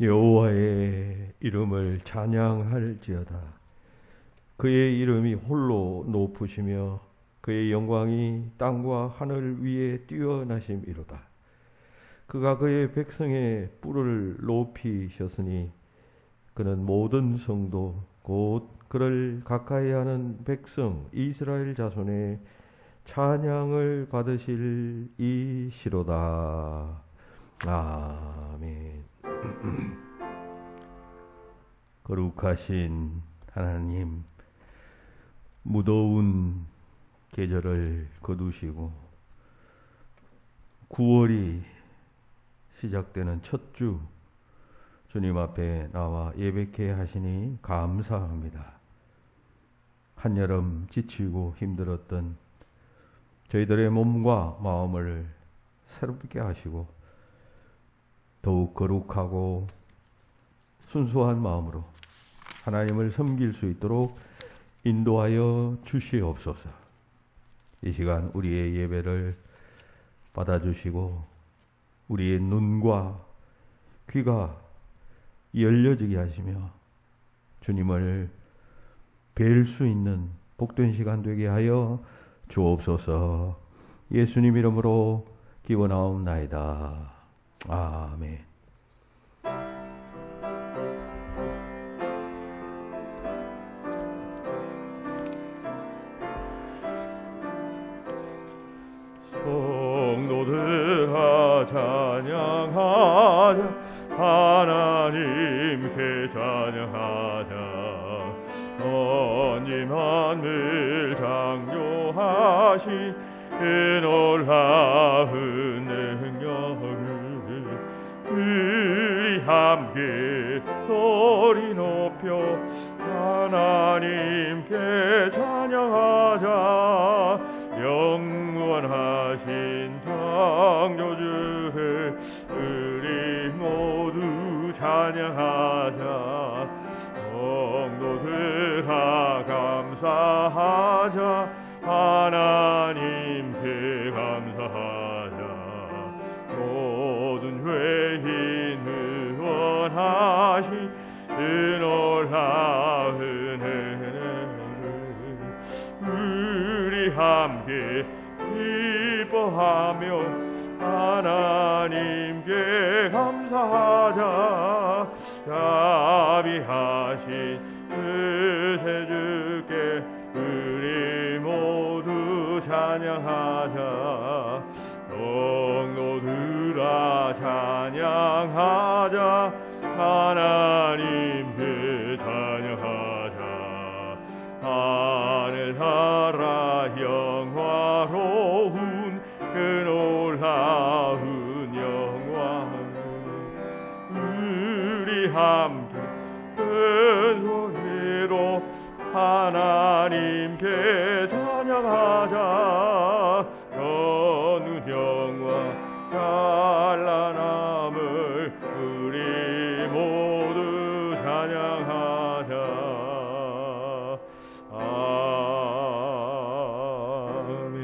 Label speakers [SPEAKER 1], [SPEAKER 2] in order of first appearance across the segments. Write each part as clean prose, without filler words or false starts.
[SPEAKER 1] 여호와의 이름을 찬양할지어다. 그의 이름이 홀로 높으시며 그의 영광이 땅과 하늘 위에 뛰어나심이로다. 그가 그의 백성의 뿔을 높이셨으니 그는 모든 성도 곧 그를 가까이하는 백성 이스라엘 자손의 찬양을 받으실 이시로다. 아멘. 거룩하신 하나님, 무더운 계절을 거두시고 9월이 시작되는 첫 주 주님 앞에 나와 예배케 하시니 감사합니다. 한여름 지치고 힘들었던 저희들의 몸과 마음을 새롭게 하시고 더욱 거룩하고 순수한 마음으로 하나님을 섬길 수 있도록 인도하여 주시옵소서. 이 시간 우리의 예배를 받아주시고 우리의 눈과 귀가 열려지게 하시며 주님을 뵐 수 있는 복된 시간 되게 하여 주옵소서. 예수님 이름으로 기원하옵나이다. 아멘. 성도들아 찬양하자, 하나님께 찬양하자. 언니 만물 창조하신 그 놀라운 능력을 우리 함께 소리 높여 하나님께 찬양하자. 영원하신 창조주를 우리 모두 찬양하자. 성도들아 감사하자, 하나님께 감사하자. 모든 죄인 구원하신 그 놀라운 은혜를 우리 함께 기뻐하며 하나님께 감사하자. 자비하신 그새 주께 우리 모두 찬양하자. 성도들아 찬양하자, 하나님께 찬양하자. 하늘 나라 영화로운 그 놀라운 영광을 우리 함께 큰 소리로 하나님께 찬양하자. 전우 영광 찬란함을 우리 모두 찬양하자. 아멘.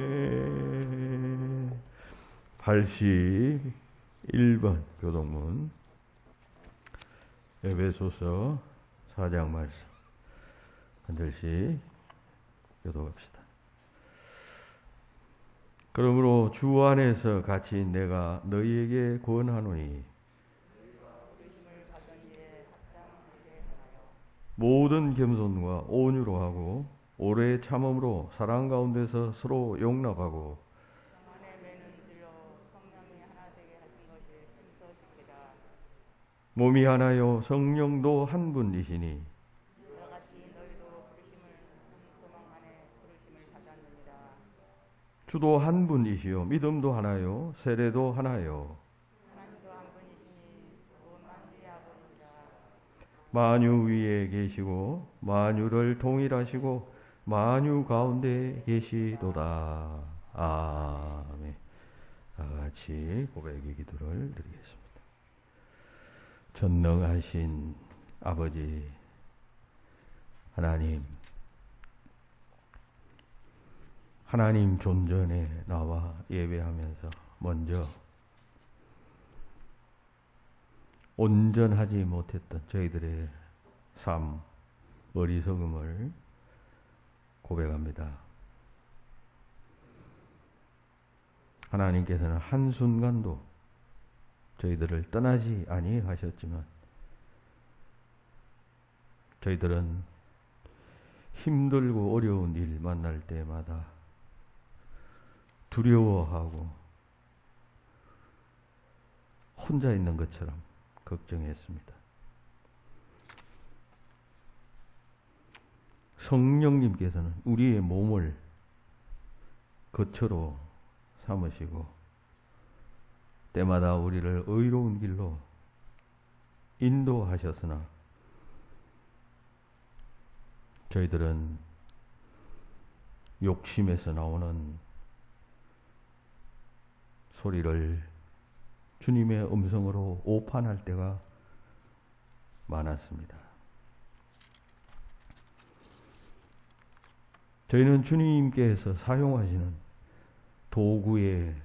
[SPEAKER 1] 81번 교동문 에베소서 4장 말씀 한 절씩 교독합시다. 그러므로 주 안에서 같이 내가 너희에게 권하노니 모든 겸손과 온유로 하고 오래 참음으로 사랑 가운데서 서로 용납하고 몸이 하나요 성령도 한 분이시니 주도 한 분이시요 믿음도 하나요 세례도 하나요 만유 위에 계시고 만유를 통일하시고 만유 가운데 계시도다. 아멘. 다 같이 고백의 기도를 드리겠습니다. 전능하신 아버지 하나님, 하나님 존전에 나와 예배하면서 먼저 온전하지 못했던 저희들의 삶, 어리석음을 고백합니다. 하나님께서는 한순간도 저희들을 떠나지 아니하셨지만 저희들은 힘들고 어려운 일 만날 때마다 두려워하고 혼자 있는 것처럼 걱정했습니다. 성령님께서는 우리의 몸을 거처로 삼으시고 때마다 우리를 의로운 길로 인도하셨으나 저희들은 욕심에서 나오는 소리를 주님의 음성으로 오판할 때가 많았습니다. 저희는 주님께서 사용하시는 도구에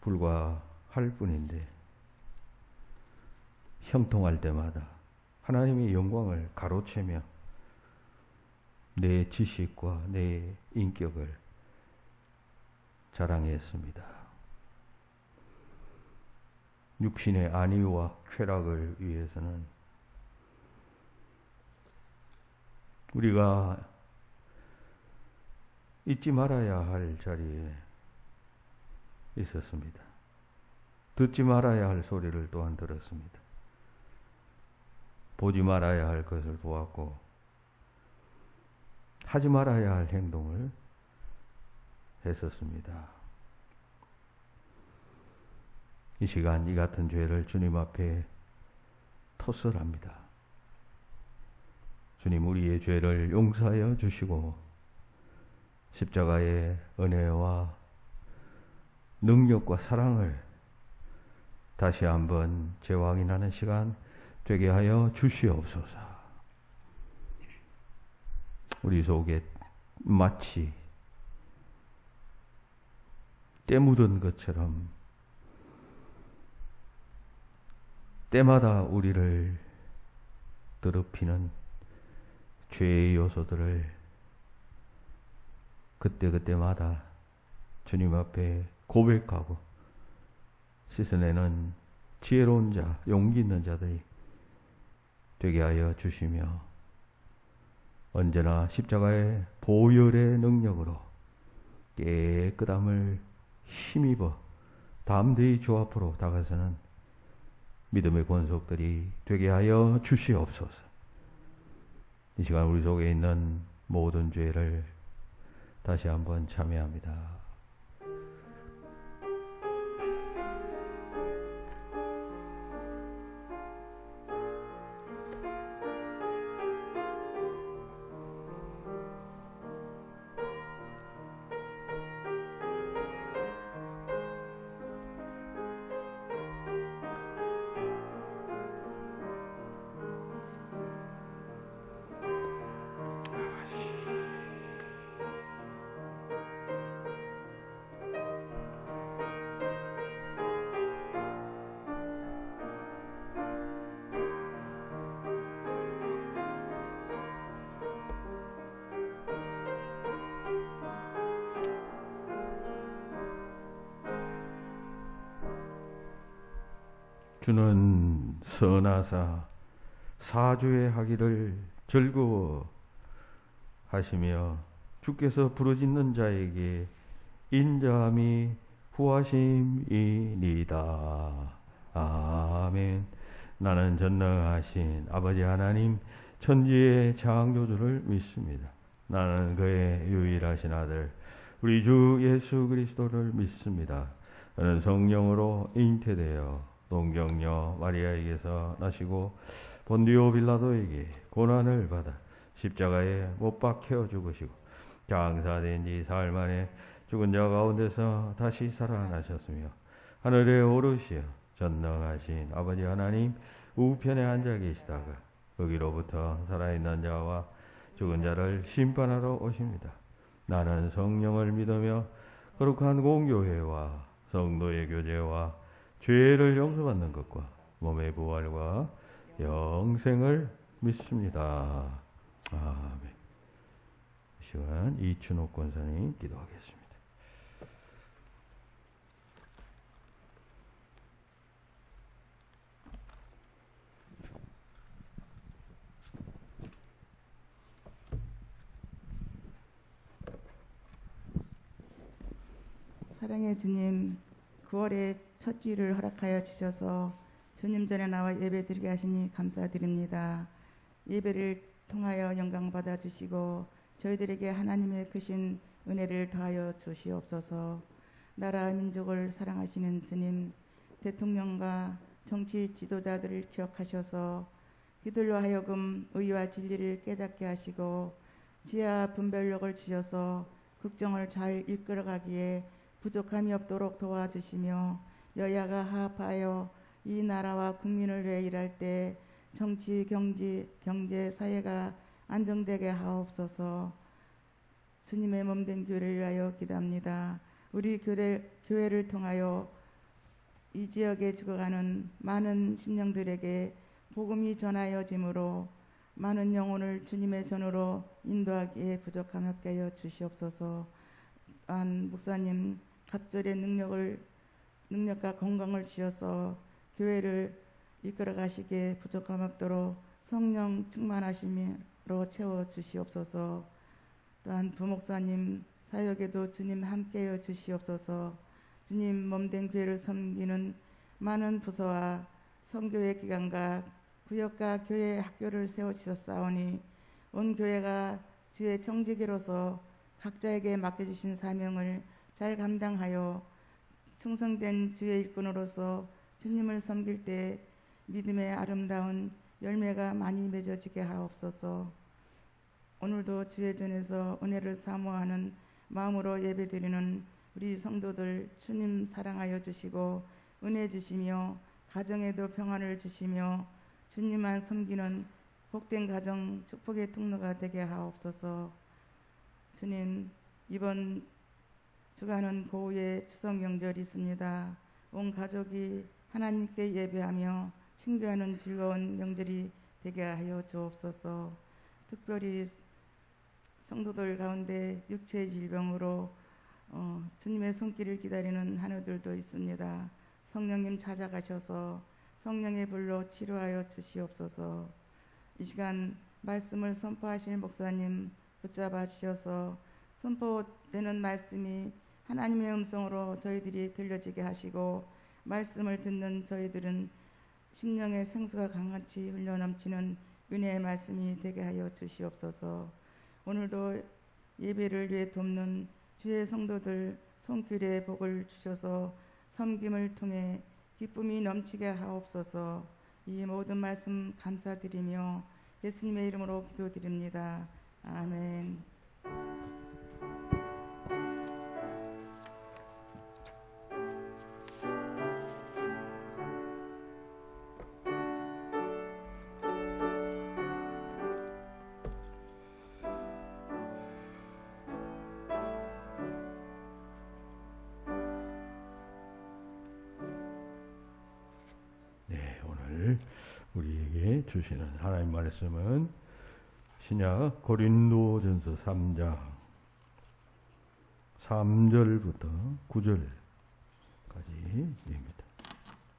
[SPEAKER 1] 불과할 뿐인데 형통할 때마다 하나님의 영광을 가로채며 내 지식과 내 인격을 자랑했습니다. 육신의 안위와 쾌락을 위해서는 우리가 잊지 말아야 할 자리에 있었습니다. 듣지 말아야 할 소리를 또한 들었습니다. 보지 말아야 할 것을 보았고 하지 말아야 할 행동을 했었습니다. 이 시간 이 같은 죄를 주님 앞에 토설합니다. 주님, 우리의 죄를 용서하여 주시고 십자가의 은혜와 능력과 사랑을 다시 한번 재확인하는 시간 되게 하여 주시옵소서. 우리 속에 마치 때 묻은 것처럼 때마다 우리를 더럽히는 죄의 요소들을 그때그때마다 주님 앞에 고백하고 씻어내는 지혜로운 자, 용기 있는 자들이 되게 하여 주시며 언제나 십자가의 보혈의 능력으로 깨끗함을 힘입어 담대히 주 앞으로 다가서는 믿음의 권속들이 되게 하여 주시옵소서. 이 시간 우리 속에 있는 모든 죄를 다시 한번 참회합니다. 주는 선하사 사죄하기를 즐거워하시며 주께서 부르짖는 자에게 인자함이 후하심이니이다. 아멘. 나는 전능하신 아버지 하나님 천지의 창조주를 믿습니다. 나는 그의 유일하신 아들 우리 주 예수 그리스도를 믿습니다. 그는 성령으로 잉태되어 동정녀 마리아에게서 나시고 본디오 빌라도에게 고난을 받아 십자가에 못 박혀 죽으시고 장사된 지 사흘 만에 죽은 자 가운데서 다시 살아나셨으며 하늘에 오르시어 전능하신 아버지 하나님 우편에 앉아 계시다가 거기로부터 살아있는 자와 죽은 자를 심판하러 오십니다. 나는 성령을 믿으며 거룩한 공교회와 성도의 교제와 죄를 용서받는 것과 몸의 부활과 영생을 믿습니다. 아멘. 이 시간 이춘옥 권사님 기도하겠습니다.
[SPEAKER 2] 사랑의 주님, 9월의 첫 주일을 허락하여 주셔서 주님 전에 나와 예배드리게 하시니 감사드립니다. 예배를 통하여 영광 받아 주시고 저희들에게 하나님의 크신 은혜를 더하여 주시옵소서. 나라 민족을 사랑하시는 주님, 대통령과 정치 지도자들을 기억하셔서 그들로 하여금 의와 진리를 깨닫게 하시고 지혜와 분별력을 주셔서 국정을 잘 이끌어가기에 부족함이 없도록 도와주시며 여야가 화합하여 이 나라와 국민을 위해 일할 때 정치, 경제, 사회가 안정되게 하옵소서. 주님의 몸된 교회를 위하여 기도합니다. 우리 교회를 통하여 이 지역에 죽어가는 많은 심령들에게 복음이 전하여짐으로 많은 영혼을 주님의 전으로 인도하기에 부족함 없게 하여 주시옵소서. 또한 목사님 갑절의 능력과 건강을 주셔서 교회를 이끌어 가시기에 부족함 없도록 성령 충만하심으로 채워 주시옵소서. 또한 부목사님 사역에도 주님 함께해 주시옵소서. 주님 몸된 교회를 섬기는 많은 부서와 선교회 기관과 구역과 교회 학교를 세워주셨사오니 온 교회가 주의 청지기로서 각자에게 맡겨주신 사명을 잘 감당하여 충성된 주의 일꾼으로서 주님을 섬길 때 믿음의 아름다운 열매가 많이 맺어지게 하옵소서. 오늘도 주의 전에서 은혜를 사모하는 마음으로 예배드리는 우리 성도들 주님 사랑하여 주시고 은혜 주시며 가정에도 평안을 주시며 주님만 섬기는 복된 가정 축복의 통로가 되게 하옵소서. 주님, 이번 주간은 고우의 추석 명절이 있습니다. 온 가족이 하나님께 예배하며 친교하는 즐거운 명절이 되게 하여 주옵소서. 특별히 성도들 가운데 육체의 질병으로 주님의 손길을 기다리는 한우들도 있습니다. 성령님 찾아가셔서 성령의 불로 치료하여 주시옵소서. 이 시간 말씀을 선포하실 목사님 붙잡아 주셔서 선포되는 말씀이 하나님의 음성으로 저희들이 들려지게 하시고 말씀을 듣는 저희들은 심령의 생수가 강같이 흘러넘치는 은혜의 말씀이 되게 하여 주시옵소서. 오늘도 예배를 위해 돕는 주의 성도들 손길에 복을 주셔서 섬김을 통해 기쁨이 넘치게 하옵소서. 이 모든 말씀 감사드리며 예수님의 이름으로 기도드립니다. 아멘.
[SPEAKER 1] 우리에게 주시는 하나님 말씀은 신약 고린도전서 3장 3절부터 9절까지입니다.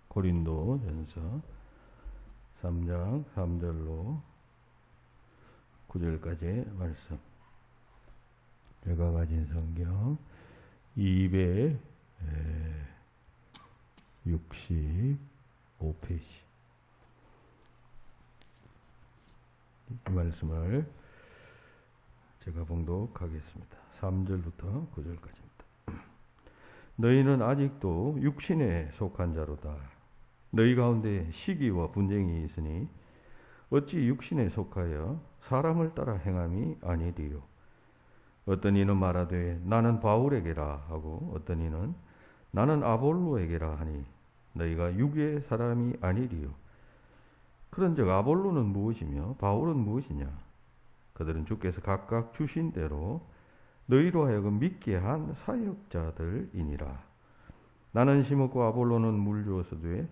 [SPEAKER 1] 고린도전서 3장 3절로 9절까지의 말씀. 제가 가진 성경 265페이지. 이 말씀을 제가 봉독하겠습니다. 3절부터 9절까지입니다. 너희는 아직도 육신에 속한 자로다. 너희 가운데 시기와 분쟁이 있으니 어찌 육신에 속하여 사람을 따라 행함이 아니리요. 어떤 이는 말하되 나는 바울에게라 하고 어떤 이는 나는 아볼로에게라 하니 너희가 육의 사람이 아니리요. 그런즉 아볼로는 무엇이며 바울은 무엇이냐? 그들은 주께서 각각 주신 대로 너희로 하여금 믿게 한 사역자들이니라. 나는 심었고 아볼로는 물 주어서되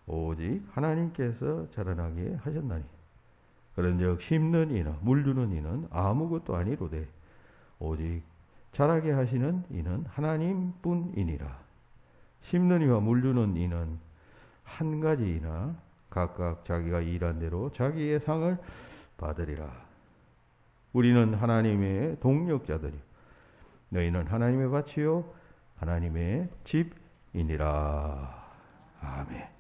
[SPEAKER 1] 오직 하나님께서 자라나게 하셨나니 그런즉 심는 이나 물주는 이는 아무것도 아니로되 오직 자라게 하시는 이는 하나님뿐이니라. 심는 이와 물주는 이는 한 가지이나 각각 자기가 일한 대로 자기의 상을 받으리라. 우리는 하나님의 동력자들이 너희는 하나님의 밭이요 하나님의 집이니라. 아멘.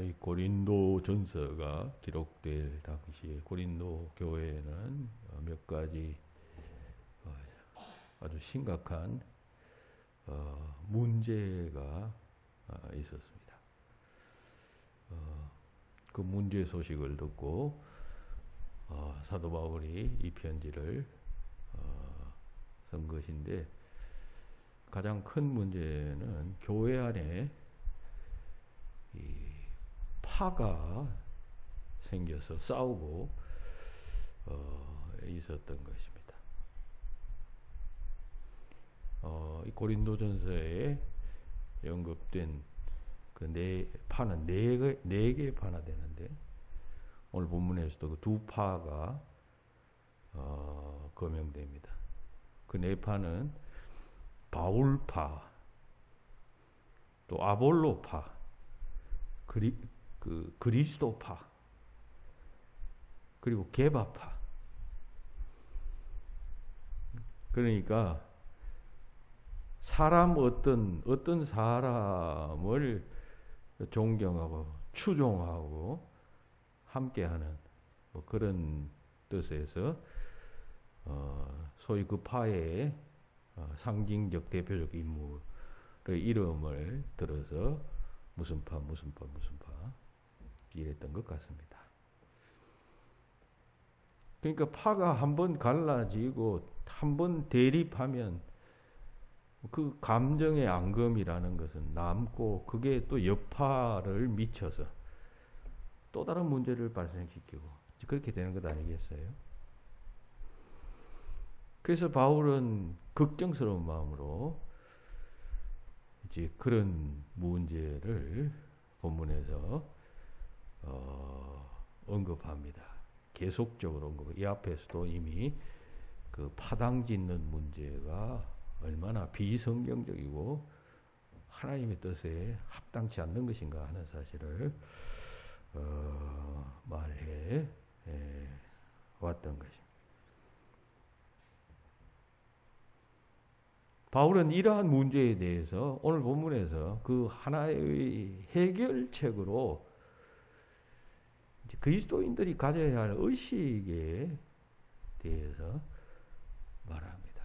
[SPEAKER 1] 이 고린도 전서가 기록될 당시에 고린도 교회에는 몇 가지 아주 심각한 문제가 있었습니다. 그 문제 소식을 듣고 사도 바울이 이 편지를 쓴 것인데, 가장 큰 문제는 교회 안에 이 파가 생겨서 싸우고 있었던 것입니다. 이 고린도전서에 언급된 그 파는 네 개의 파나 되는데, 오늘 본문에서도 그 두 파가 거명됩니다. 그 네 파는 바울파, 또 아볼로파, 그리스도파, 그리고 게바파. 그러니까 어떤 사람을 존경하고 추종하고 함께하는 그런 뜻에서 소위 그 파의 상징적 대표적 인물의 이름을 들어서 무슨 파 이랬던 것 같습니다. 그러니까 파가 한번 갈라지고 한번 대립하면 그 감정의 앙금이라는 것은 남고, 그게 또 여파를 미쳐서 또 다른 문제를 발생시키고 그렇게 되는 것 아니겠어요? 그래서 바울은 걱정스러운 마음으로 이제 그런 문제를 본문에서 언급합니다. 계속적으로 언급해요. 이 앞에서도 이미 그 파당 짓는 문제가 얼마나 비성경적이고 하나님의 뜻에 합당치 않는 것인가 하는 사실을 말해 왔던 것입니다. 바울은 이러한 문제에 대해서 오늘 본문에서 그 하나의 해결책으로 그리스도인들이 가져야 할 의식에 대해서 말합니다.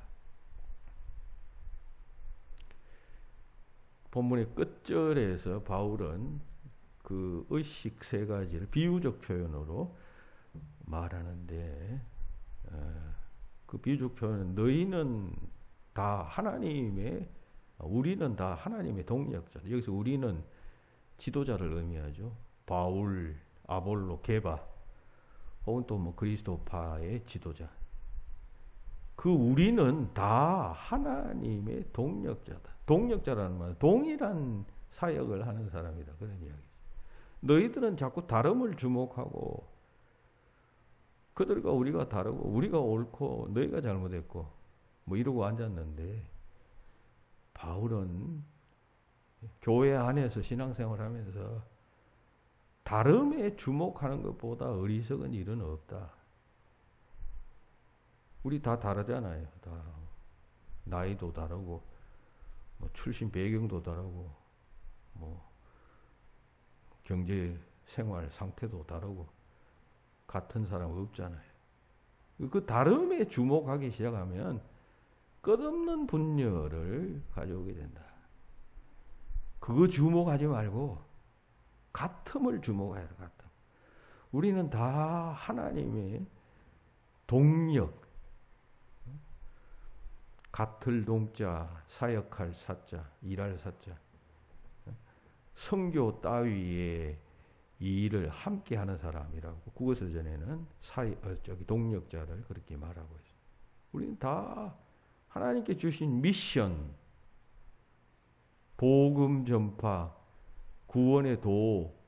[SPEAKER 1] 본문의 끝절에서 바울은 그 의식 세 가지를 비유적 표현으로 말하는데, 그 비유적 표현은 우리는 다 하나님의 동력자. 여기서 우리는 지도자를 의미하죠. 바울, 아볼로, 게바, 혹은 또 그리스도파의 지도자. 그 우리는 다 하나님의 동력자다. 동력자라는 말은 동일한 사역을 하는 사람이다. 그런 이야기죠. 너희들은 자꾸 다름을 주목하고, 그들과 우리가 다르고, 우리가 옳고 너희가 잘못했고 이러고 앉았는데, 바울은 교회 안에서 신앙생활하면서 다름에 주목하는 것보다 어리석은 일은 없다. 우리 다 다르잖아요. 다 나이도 다르고 출신 배경도 다르고 경제 생활 상태도 다르고 같은 사람 없잖아요. 그 다름에 주목하기 시작하면 끝없는 분열을 가져오게 된다. 그거 주목하지 말고 같음을 주목해야 돼. 같음. 우리는 다 하나님의 동력, 같을 동자, 사역할 사자, 일할 사자, 성교 따위의 이 일을 함께 하는 사람이라고 국어서전에는 동력자를 그렇게 말하고 있습니다. 우리는 다 하나님께 주신 미션, 복음 전파, 구원의 도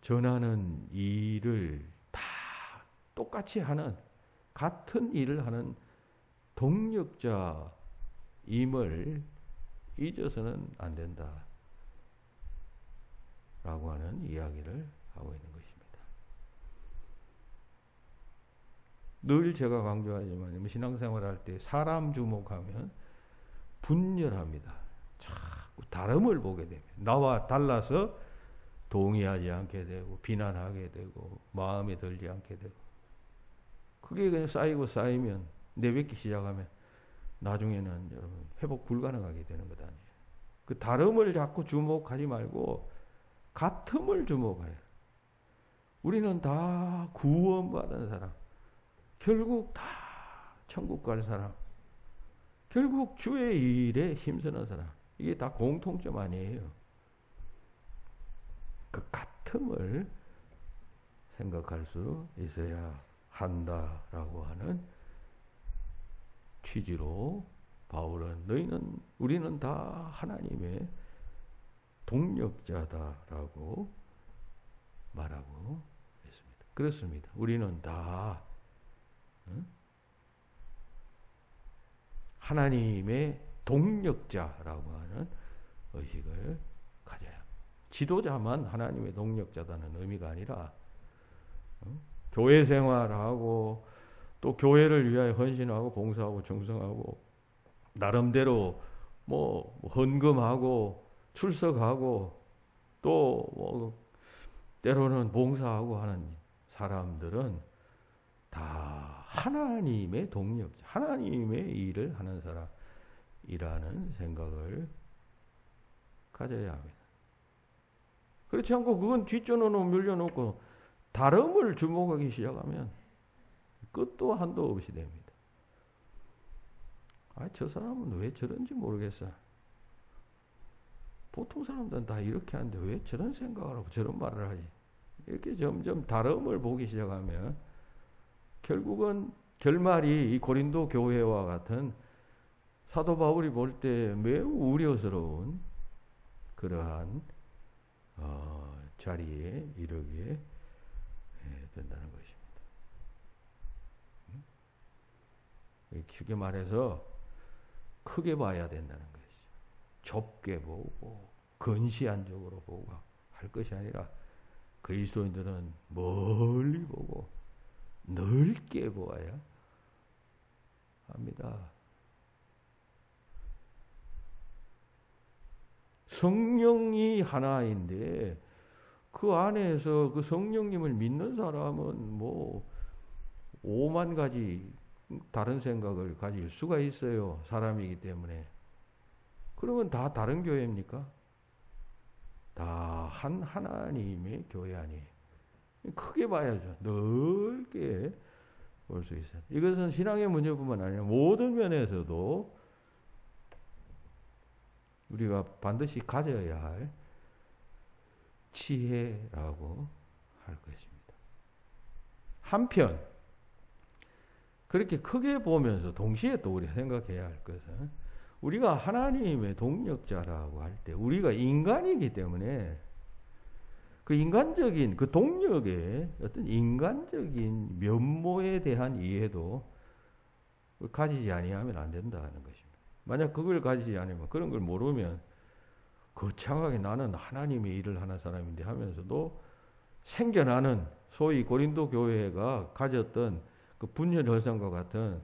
[SPEAKER 1] 전하는 일을 다 똑같이 하는, 같은 일을 하는 동력자임을 잊어서는 안 된다 라고 하는 이야기를 하고 있는 것입니다. 늘 제가 강조하지만 신앙생활 할 때 사람 주목하면 분열합니다. 자꾸 다름을 보게 됩니다. 나와 달라서 동의하지 않게 되고 비난하게 되고 마음에 들지 않게 되고, 그게 그냥 쌓이면 내뱉기 시작하면 나중에는 여러분 회복 불가능하게 되는 것 아니에요. 그 다름을 자꾸 주목하지 말고 같음을 주목해요. 우리는 다 구원받은 사람, 결국 다 천국 갈 사람, 결국 주의 일에 힘쓰는 사람, 이게 다 공통점 아니에요. 그 같음을 생각할 수 있어야 한다라고 하는 취지로 바울은 우리는 다 하나님의 동력자다라고 말하고 있습니다. 그렇습니다. 우리는 다 하나님의 동력자라고 하는 의식을 가져야 합니다. 지도자만 하나님의 동력자다는 의미가 아니라 교회 생활하고 또 교회를 위하여 헌신하고 봉사하고 충성하고 나름대로 뭐 헌금하고 출석하고 또 때로는 봉사하고 하는 사람들은 다 하나님의 동력자, 하나님의 일을 하는 사람이라는 생각을 가져야 합니다. 그렇지 않고 그건 뒷전으로 밀려놓고 다름을 주목하기 시작하면 끝도 한도 없이 됩니다. 저 사람은 왜 저런지 모르겠어. 보통 사람들은 다 이렇게 하는데 왜 저런 생각을 하고 저런 말을 하지? 이렇게 점점 다름을 보기 시작하면 결국은 결말이 이 고린도 교회와 같은 사도 바울이 볼 때 매우 우려스러운 그러한 자리에 이르게 된다는 것입니다. 쉽게 말해서 크게 봐야 된다는 것이죠. 좁게 보고 근시안적으로 보고 할 것이 아니라 그리스도인들은 멀리 보고 넓게 보아야 합니다. 성령이 하나인데 그 안에서 그 성령님을 믿는 사람은 5만 가지 다른 생각을 가질 수가 있어요. 사람이기 때문에. 그러면 다 다른 교회입니까? 다 한 하나님의 교회 아니에요. 크게 봐야죠. 넓게 볼 수 있어요. 이것은 신앙의 문제뿐만 아니라 모든 면에서도 우리가 반드시 가져야 할 지혜라고 할 것입니다. 한편 그렇게 크게 보면서 동시에 또 우리가 생각해야 할 것은 우리가 하나님의 동력자라고 할 때 우리가 인간이기 때문에 그 인간적인 그 동력의 어떤 인간적인 면모에 대한 이해도 가지지 아니하면 안 된다는 것입니다. 만약 그걸 가지지 않으면, 그런 걸 모르면 거창하게 나는 하나님의 일을 하는 사람인데 하면서도 생겨나는 소위 고린도 교회가 가졌던 그 분열현상과 같은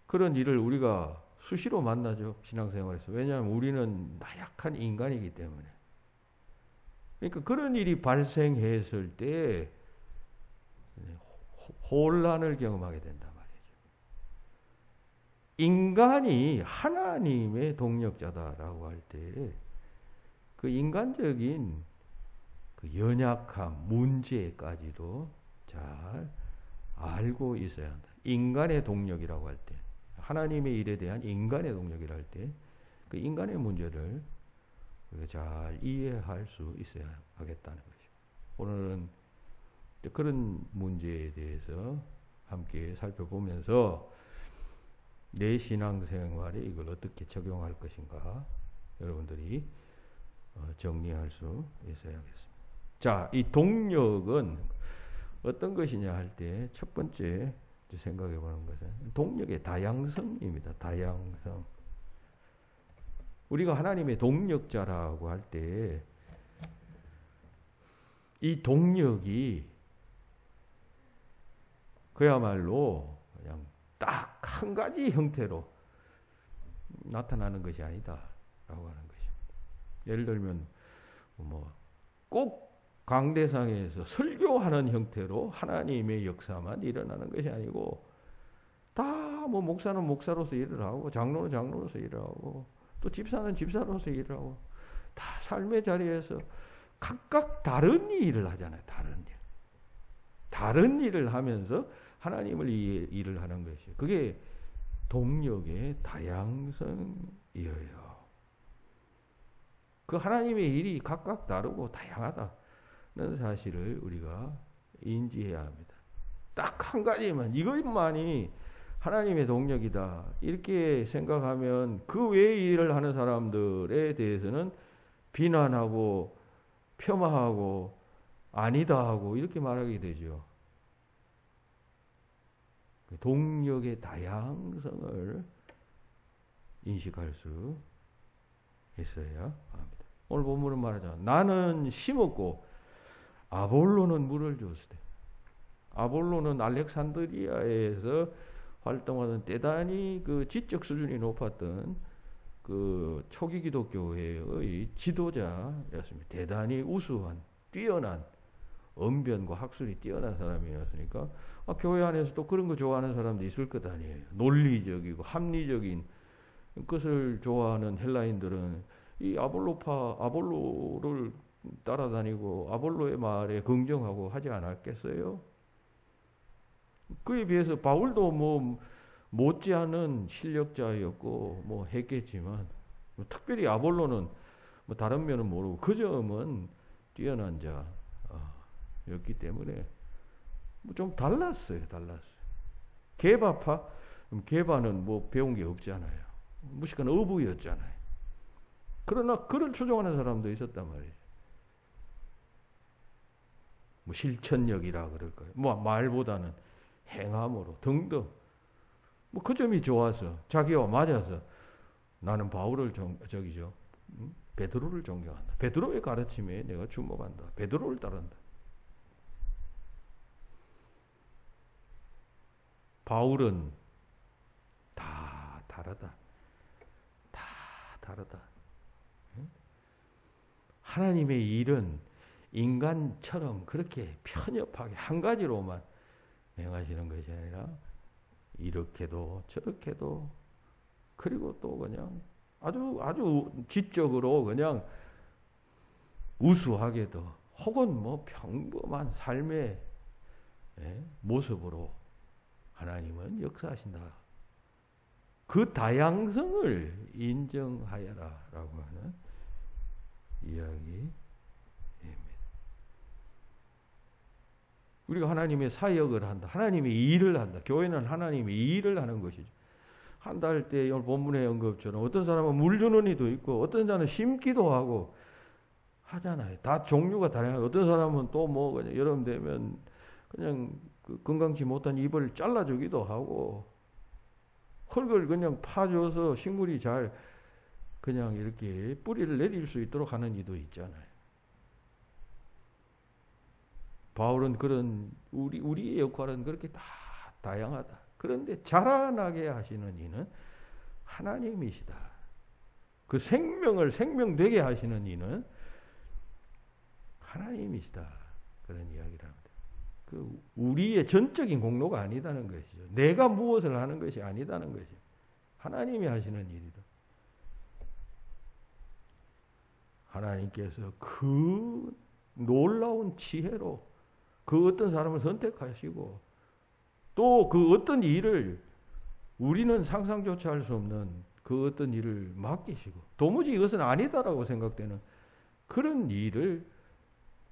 [SPEAKER 1] 그런 일을 우리가 수시로 만나죠. 신앙생활에서. 왜냐하면 우리는 나약한 인간이기 때문에. 그러니까 그런 일이 발생했을 때 혼란을 경험하게 된단 말이죠. 인간이 하나님의 동력자다라고 할 때 그 인간적인 그 연약함, 문제까지도 잘 알고 있어야 한다. 인간의 동력이라고 할 때, 하나님의 일에 대한 인간의 동력이라 할 때, 그 인간의 문제를 우리가 잘 이해할 수 있어야 하겠다는 것이죠. 오늘은 그런 문제에 대해서 함께 살펴보면서 내 신앙생활에 이걸 어떻게 적용할 것인가 여러분들이 정리할 수 있어야 하겠습니다. 자, 이 동력은 어떤 것이냐 할 때 첫 번째 생각해 보는 것은 동력의 다양성입니다. 다양성. 우리가 하나님의 동력자라고 할 때 이 동력이 그야말로 그냥 딱 한 가지 형태로 나타나는 것이 아니다라고 하는 것입니다. 예를 들면 꼭 강대상에서 설교하는 형태로 하나님의 역사만 일어나는 것이 아니고 다 목사는 목사로서 일을 하고 장로는 장로로서 일을 하고 또 집사는 집사로서 일을 하고 다 삶의 자리에서 각각 다른 일을 하잖아요. 다른 일을 하면서 하나님을 일을 하는 것이에요. 그게 동력의 다양성이에요. 그 하나님의 일이 각각 다르고 다양하다는 사실을 우리가 인지해야 합니다. 딱 한 가지만, 이것만이 하나님의 동력이다 이렇게 생각하면 그 외의 일을 하는 사람들에 대해서는 비난하고 폄하하고 아니다 하고 이렇게 말하게 되죠. 동력의 다양성을 인식할 수 있어야 합니다. 오늘 본문은 말하잖아. 나는 심었고 아볼로는 물을 주었으되. 아볼로는 알렉산드리아에서 활동하던 대단히 그 지적 수준이 높았던 그 초기 기독교회의 지도자였습니다. 대단히 우수한, 뛰어난 언변과 학술이 뛰어난 사람이었으니까 교회 안에서 또 그런 거 좋아하는 사람도 있을 것 아니에요. 논리적이고 합리적인 것을 좋아하는 헬라인들은 이 아볼로를 따라다니고 아볼로의 말에 긍정하고 하지 않았겠어요? 그에 비해서 바울도 못지않은 실력자였고 했겠지만 특별히 아볼로는 다른 면은 모르고 그 점은 뛰어난 자였기 때문에 좀 달랐어요. 게바파? 게바는 배운 게 없잖아요. 무식한 어부였잖아요. 그러나 그를 추종하는 사람도 있었단 말이에요. 실천력이라 그럴까요? 말보다는 행함으로 등등. 그 점이 좋아서 자기와 맞아서 나는 바울을 베드로를 존경한다. 베드로의 가르침에 내가 주목한다. 베드로를 따른다. 바울은 다 다르다. 하나님의 일은 인간처럼 그렇게 편협하게 한 가지로만 행하시는 것이 아니라 이렇게도 저렇게도 그리고 또 그냥 아주 지적으로 그냥 우수하게도 혹은 평범한 삶의 모습으로 하나님은 역사하신다. 그 다양성을 인정하여라라고 하는 이야기입니다. 우리가 하나님의 사역을 한다. 하나님의 일을 한다. 교회는 하나님의 일을 하는 것이죠. 한다 할 때 오늘 본문의 언급처럼 어떤 사람은 물 주는 이도 있고 어떤 자는 심기도 하고 하잖아요. 다 종류가 다양하고 어떤 사람은 또 그냥 여름 되면 그냥 건강치 못한 잎을 잘라주기도 하고 흙을 그냥 파줘서 식물이 잘 그냥 이렇게 뿌리를 내릴 수 있도록 하는 이도 있잖아요. 바울은 그런 우리의 역할은 그렇게 다 다양하다. 그런데 자라나게 하시는 이는 하나님이시다. 그 생명을 생명되게 하시는 이는 하나님이시다. 그런 이야기를 합니다. 그 우리의 전적인 공로가 아니다는 것이죠. 내가 무엇을 하는 것이 아니다는 것이죠. 하나님이 하시는 일이다. 하나님께서 그 놀라운 지혜로 그 어떤 사람을 선택하시고 또 그 어떤 일을 우리는 상상조차 할 수 없는 그 어떤 일을 맡기시고 도무지 이것은 아니다라고 생각되는 그런 일을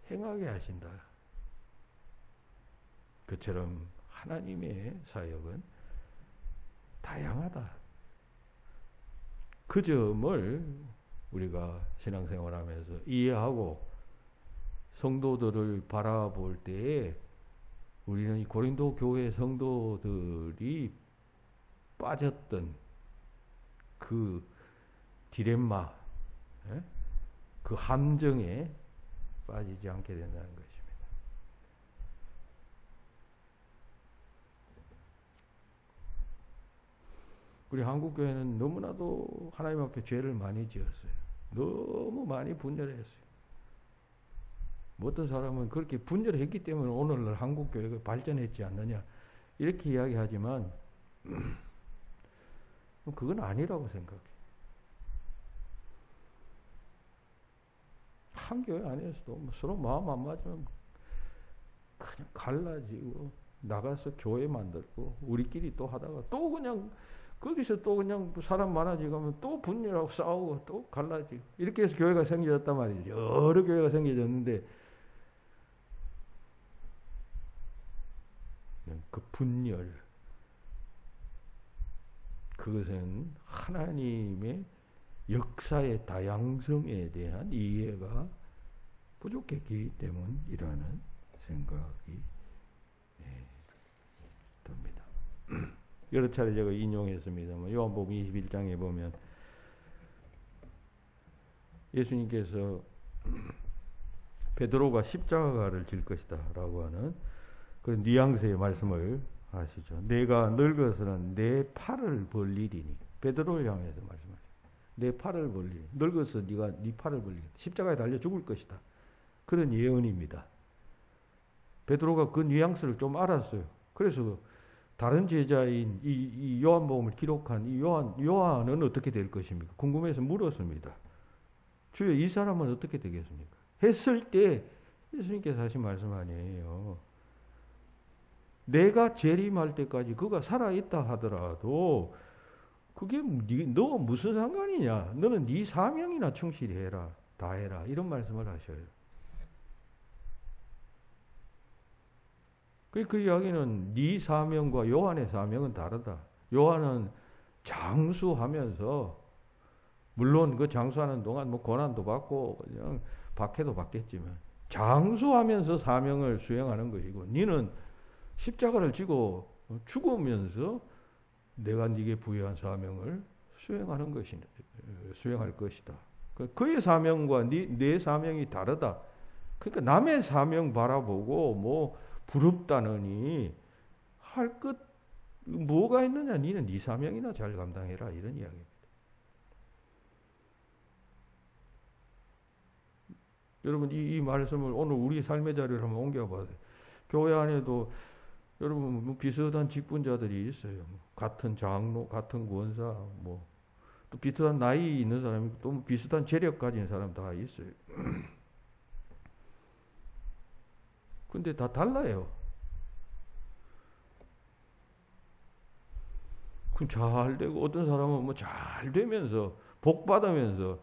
[SPEAKER 1] 행하게 하신다. 그처럼 하나님의 사역은 다양하다. 그 점을 우리가 신앙생활하면서 이해하고 성도들을 바라볼 때에 우리는 이 고린도 교회 성도들이 빠졌던 그 디렘마, 그 함정에 빠지지 않게 된다는 것입니다. 우리 한국교회는 너무나도 하나님 앞에 죄를 많이 지었어요. 너무 많이 분열했어요. 어떤 사람은 그렇게 분열했기 때문에 오늘날 한국교회가 발전했지 않느냐 이렇게 이야기하지만 그건 아니라고 생각해요. 한 교회 안에서도 서로 마음 안 맞으면 그냥 갈라지고 나가서 교회 만들고 우리끼리 또 하다가 또 그냥 거기서 또 그냥 사람 많아지고 하면 또 분열하고 싸우고 또 갈라지고 이렇게 해서 교회가 생겨졌단 말이죠. 여러 교회가 생겨졌는데 그 분열 그것은 하나님의 역사의 다양성에 대한 이해가 부족했기 때문이라는 생각이 듭니다. 여러 차례 제가 인용했습니다만 요한복음 21장에 보면 예수님께서 베드로가 십자가를 질 것이다 라고 하는 그런 뉘앙스의 말씀을 하시죠. 내가 늙어서는 내 팔을 벌리리니 베드로를 향해서 말씀하시죠. 내 팔을 벌리니 늙어서 네가 네 팔을 벌리니 십자가에 달려 죽을 것이다. 그런 예언입니다. 베드로가 그 뉘앙스를 좀 알았어요. 그래서 다른 제자인 이 요한복음을 기록한 이 요한은 어떻게 될 것입니까? 궁금해서 물었습니다. 주여 이 사람은 어떻게 되겠습니까? 했을 때 예수님께서 하신 말씀 아니에요. 내가 재림할 때까지 그가 살아있다 하더라도 그게 너 무슨 상관이냐? 너는 네 사명이나 충실히 해라. 다 해라. 이런 말씀을 하셔요. 그 이야기는 네 사명과 요한의 사명은 다르다. 요한은 장수하면서 물론 그 장수하는 동안 뭐 고난도 받고 그냥 박해도 받겠지만 장수하면서 사명을 수행하는 것이고 너는 십자가를 지고 죽으면서 내가 네게 부여한 사명을 수행할 것이다. 그의 사명과 내 사명이 다르다. 그러니까 남의 사명 바라보고 뭐 부럽다느니 할 것 뭐가 있느냐? 너는 네 사명이나 잘 감당해라 이런 이야기입니다. 여러분 이 말씀을 오늘 우리 삶의 자리를 한번 옮겨봐요. 교회 안에도 여러분 뭐 비슷한 직분자들이 있어요. 같은 장로, 같은 권사, 뭐 또 비슷한 나이 있는 사람이 또 비슷한 재력 가진 사람 다 있어요. 근데 다 달라요. 잘 되고 어떤 사람은 뭐 잘 되면서 복 받으면서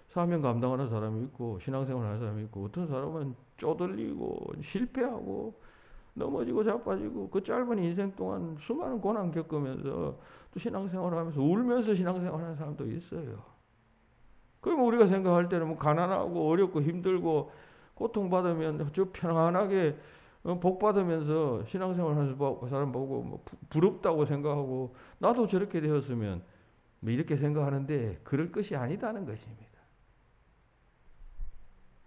[SPEAKER 1] 사명 감당하는 사람이 있고 신앙생활 하는 사람이 있고 어떤 사람은 쪼들리고 실패하고 넘어지고 자빠지고 그 짧은 인생 동안 수많은 고난 겪으면서 또 신앙생활을 하면서 울면서 신앙생활 하는 사람도 있어요. 그러면 우리가 생각할 때는 뭐 가난하고 어렵고 힘들고 고통받으면 저 편안하게 복 받으면서 신앙생활 하는 사람 보고 뭐 부럽다고 생각하고 나도 저렇게 되었으면 뭐 이렇게 생각하는데 그럴 것이 아니다는 것입니다.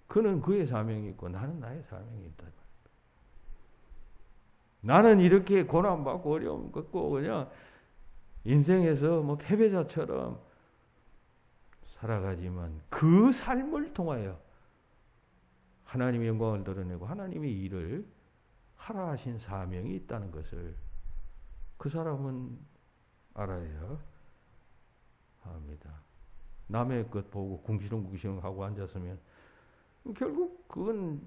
[SPEAKER 1] 그는 그의 사명이 있고 나는 나의 사명이 있다. 나는 이렇게 고난받고 어려움 겪고 그냥 인생에서 뭐 패배자처럼 살아가지만 그 삶을 통하여 하나님의 영광을 드러내고 하나님의 일을 하라 하신 사명이 있다는 것을 그 사람은 알아야 합니다. 남의 것 보고 궁시렁궁시렁 하고 앉았으면 결국 그건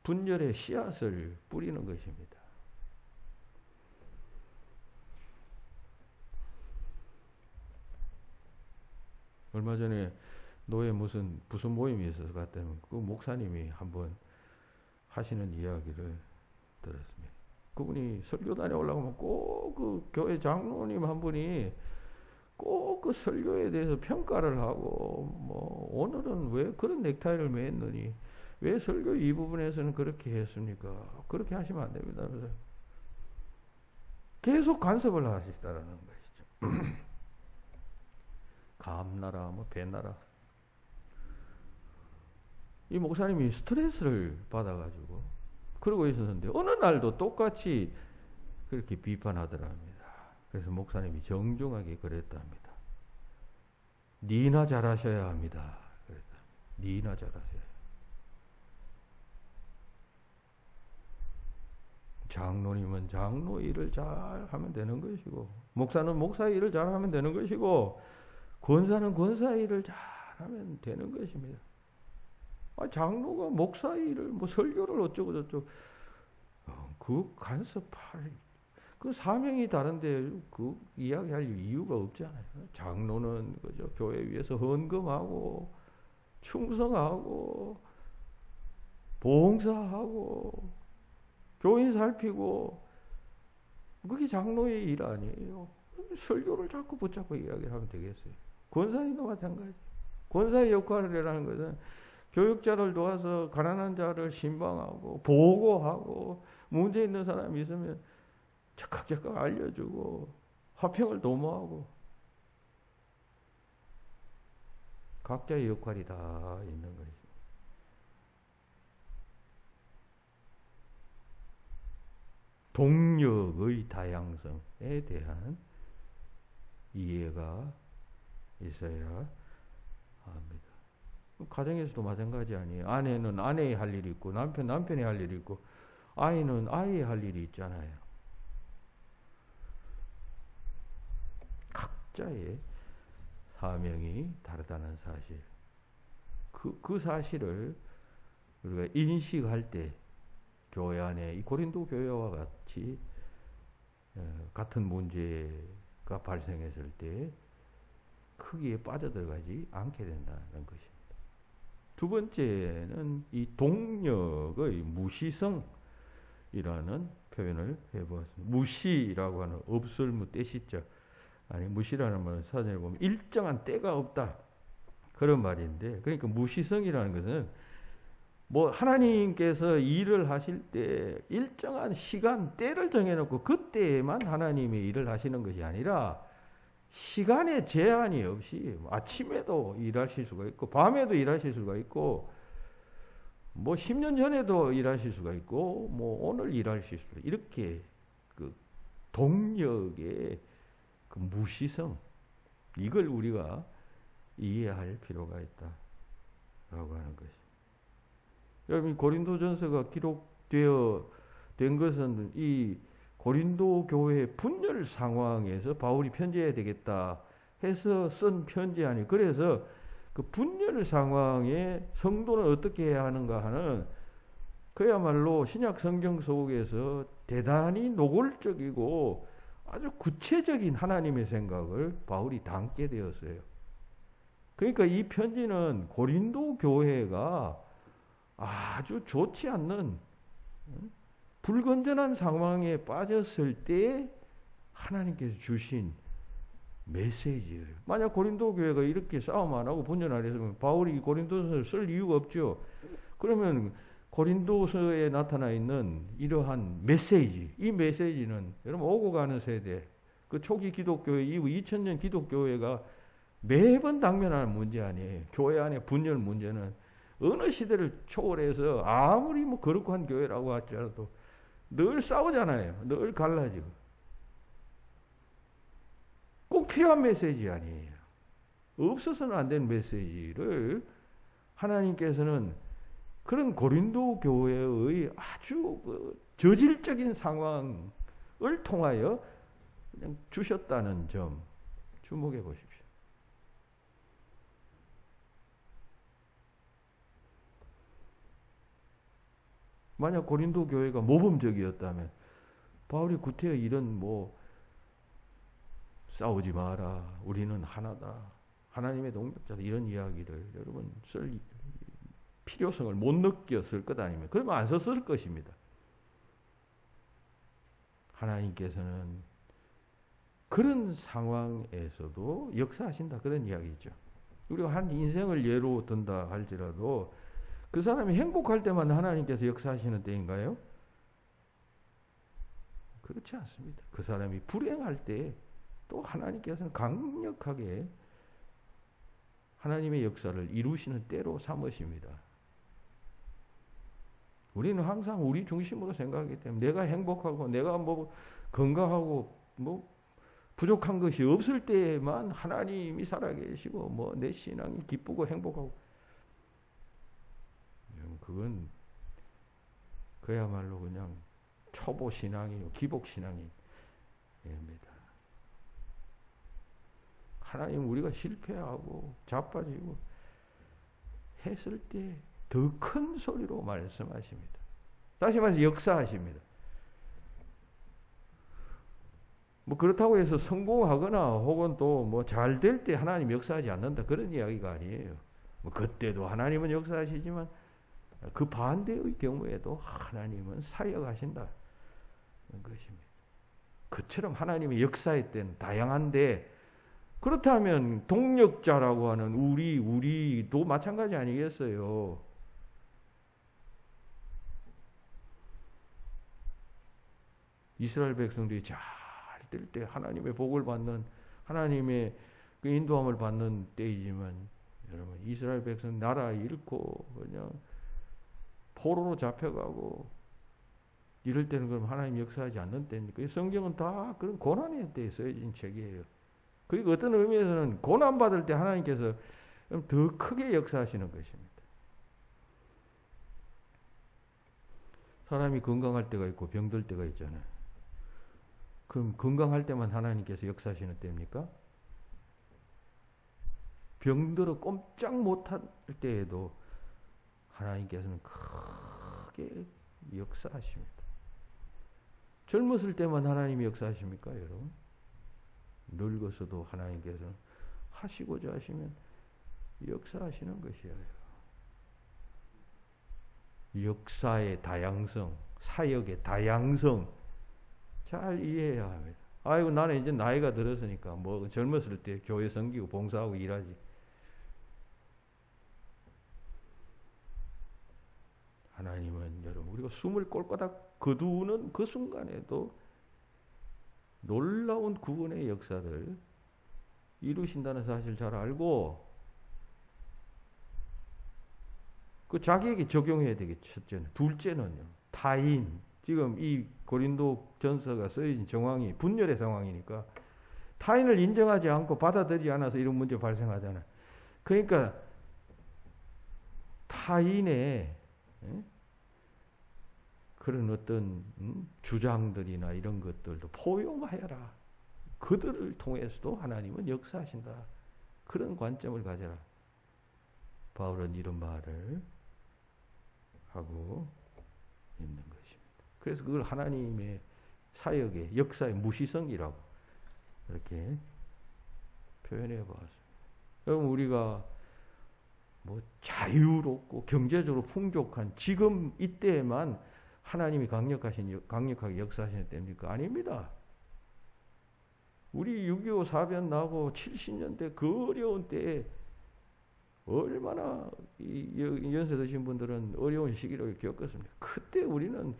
[SPEAKER 1] 분열의 씨앗을 뿌리는 것입니다. 얼마 전에 노예 무슨 모임이 있어서 갔더니 그 목사님이 한번 하시는 이야기를 들었습니다. 그분이 설교단에 올라가면 꼭 그 교회 장로님 한 분이 꼭 그 설교에 대해서 평가를 하고, 뭐 오늘은 왜 그런 넥타이를 맸느니, 왜 설교 이 부분에서는 그렇게 했습니까? 그렇게 하시면 안 됩니다. 그래서 계속 간섭을 하시다라는 것이죠. 감나라, 뭐 배나라. 이 목사님이 스트레스를 받아가지고 그러고 있었는데 어느 날도 똑같이 그렇게 비판하더랍니다. 그래서 목사님이 정중하게 그랬답니다. 니나 잘하셔야 합니다. 그랬다. 니나 잘하셔야 해요. 장로님은 장로 일을 잘 하면 되는 것이고, 목사는 목사 일을 잘 하면 되는 것이고, 권사는 권사 일을 잘 하면 되는 것입니다. 장로가 목사 일을, 뭐 설교를 어쩌고저쩌고, 그 간섭할, 그 사명이 다른데 그 이야기할 이유가 없잖아요. 장로는 그저 교회 위에서 헌금하고, 충성하고, 봉사하고, 교인 살피고, 그게 장로의 일 아니에요. 설교를 자꾸 붙잡고 이야기를 하면 되겠어요. 권사님도 마찬가지. 권사의 역할이라는 것은 교육자를 도와서 가난한 자를 신방하고 보고하고 문제 있는 사람이 있으면 적극적극 알려주고 화평을 도모하고 각자의 역할이 다 있는 것입니다. 동력의 다양성에 대한 이해가 있어야 합니다. 가정에서도 마찬가지 아니에요. 아내는 아내의 할 일이 있고 남편이 할 일이 있고 아이는 아이의 할 일이 있잖아요. 각자의 사명이 다르다는 사실. 그 사실을 우리가 인식할 때 교회 안에 이 고린도 교회와 같이 같은 문제가 발생했을 때 크기에 빠져들어가지 않게 된다는 것입니다. 두 번째는 이 동력의 무시성이라는 표현을 해보았습니다. 무시라고 하는 없을무 떼시자, 아니 무시라는 말은 사전에 보면 일정한 때가 없다 그런 말인데, 그러니까 무시성이라는 것은 뭐 하나님께서 일을 하실 때 일정한 시간 때를 정해놓고 그때에만 하나님의 일을 하시는 것이 아니라 시간에 제한이 없이 아침에도 일하실 수가 있고 밤에도 일하실 수가 있고 뭐 10년 전에도 일하실 수가 있고 뭐 오늘 일하실 수가 있고, 이렇게 그 동력의 그 무시성, 이걸 우리가 이해할 필요가 있다라고 하는 것입니다. 여러분, 고린도전서가 기록되어 된 것은 이 고린도 교회의 분열 상황에서 바울이 편지해야 되겠다 해서 쓴 편지 아니에요. 그래서 그 분열 상황에 성도는 어떻게 해야 하는가 하는, 그야말로 신약 성경 속에서 대단히 노골적이고 아주 구체적인 하나님의 생각을 바울이 담게 되었어요. 그러니까 이 편지는 고린도 교회가 아주 좋지 않는 불건전한 상황에 빠졌을 때 하나님께서 주신 메시지예요. 만약 고린도 교회가 이렇게 싸움 안 하고 분열 안 했으면 바울이 고린도서를 쓸 이유가 없죠. 그러면 고린도서에 나타나 있는 이러한 메시지, 이 메시지는 여러분 오고 가는 세대, 그 초기 기독교회 이후 2000년 기독교회가 매번 당면하는 문제 아니에요. 교회 안에 분열 문제는 어느 시대를 초월해서 아무리 뭐 거룩한 교회라고 할지라도 늘 싸우잖아요. 늘 갈라지고. 꼭 필요한 메시지 아니에요. 없어서는 안 되는 메시지를 하나님께서는 그런 고린도 교회의 아주 그 저질적인 상황을 통하여 그냥 주셨다는 점 주목해 보십시오. 만약 고린도 교회가 모범적이었다면 바울이 구태여 이런 싸우지 마라. 우리는 하나다. 하나님의 동력자다. 이런 이야기를 여러분 쓸 필요성을 못 느꼈을 것 아닙니까? 그러면 안 썼을 것입니다. 하나님께서는 그런 상황에서도 역사하신다. 그런 이야기죠. 우리가 한 인생을 예로 든다 할지라도 그 사람이 행복할 때만 하나님께서 역사하시는 때인가요? 그렇지 않습니다. 그 사람이 불행할 때 또 하나님께서는 강력하게 하나님의 역사를 이루시는 때로 삼으십니다. 우리는 항상 우리 중심으로 생각하기 때문에 내가 행복하고 내가 건강하고 부족한 것이 없을 때만 하나님이 살아계시고 내 신앙이 기쁘고 행복하고 그건 그야말로 그냥 초보 신앙이요 기복 신앙입니다. 하나님 우리가 실패하고 자빠지고 했을 때 더 큰 소리로 말씀하십니다. 다시 말해서 역사하십니다. 그렇다고 해서 성공하거나 혹은 또 잘 될 때 하나님 역사하지 않는다 그런 이야기가 아니에요. 그때도 하나님은 역사하시지만 그 반대의 경우에도 하나님은 사역하신다 것입니다. 그처럼 하나님의 역사의 때는 다양한데 그렇다면 동력자라고 하는 우리도 마찬가지 아니겠어요? 이스라엘 백성들이 잘 될 때 하나님의 복을 받는 하나님의 그 인도함을 받는 때이지만 여러분 이스라엘 백성 나라 잃고 그냥 포로로 잡혀가고 이럴 때는 그럼 하나님 역사하지 않는 때입니까? 성경은 다 그런 고난의 때에 쓰여진 책이에요. 그리고 어떤 의미에서는 고난받을 때 하나님께서 더 크게 역사하시는 것입니다. 사람이 건강할 때가 있고 병들 때가 있잖아요. 그럼 건강할 때만 하나님께서 역사하시는 때입니까? 병들어 꼼짝 못할 때에도 하나님께서는 크게 역사하십니다. 젊었을 때만 하나님이 역사하십니까, 여러분? 늙어서도 하나님께서는 하시고자 하시면 역사하시는 것이에요. 역사의 다양성, 사역의 다양성 잘 이해해야 합니다. 아이고 나는 이제 나이가 들었으니까 젊었을 때 교회 섬기고 봉사하고 일하지. 하나님은 여러분 우리가 숨을 꼴까닥 거두는 그 순간에도 놀라운 구원의 역사를 이루신다는 사실 잘 알고 그 자기에게 적용해야 되겠죠. 첫째는. 둘째는요. 타인. 지금 이 고린도 전서가 쓰여진 정황이 분열의 상황이니까 타인을 인정하지 않고 받아들이지 않아서 이런 문제 발생하잖아요. 그러니까 타인의 그런 어떤 주장들이나 이런 것들도 포용하여라. 그들을 통해서도 하나님은 역사하신다. 그런 관점을 가져라. 바울은 이런 말을 하고 있는 것입니다. 그래서 그걸 하나님의 사역의 역사의 무시성이라고 이렇게 표현해 보았습니다. 여러분 우리가 자유롭고 경제적으로 풍족한 지금 이때에만 하나님이 강력하게 역사하시는 때입니까? 아닙니다. 우리 6.25 사변 나고 70년대 그 어려운 때에 얼마나 연세 드신 분들은 어려운 시기를 겪었습니다. 그때 우리는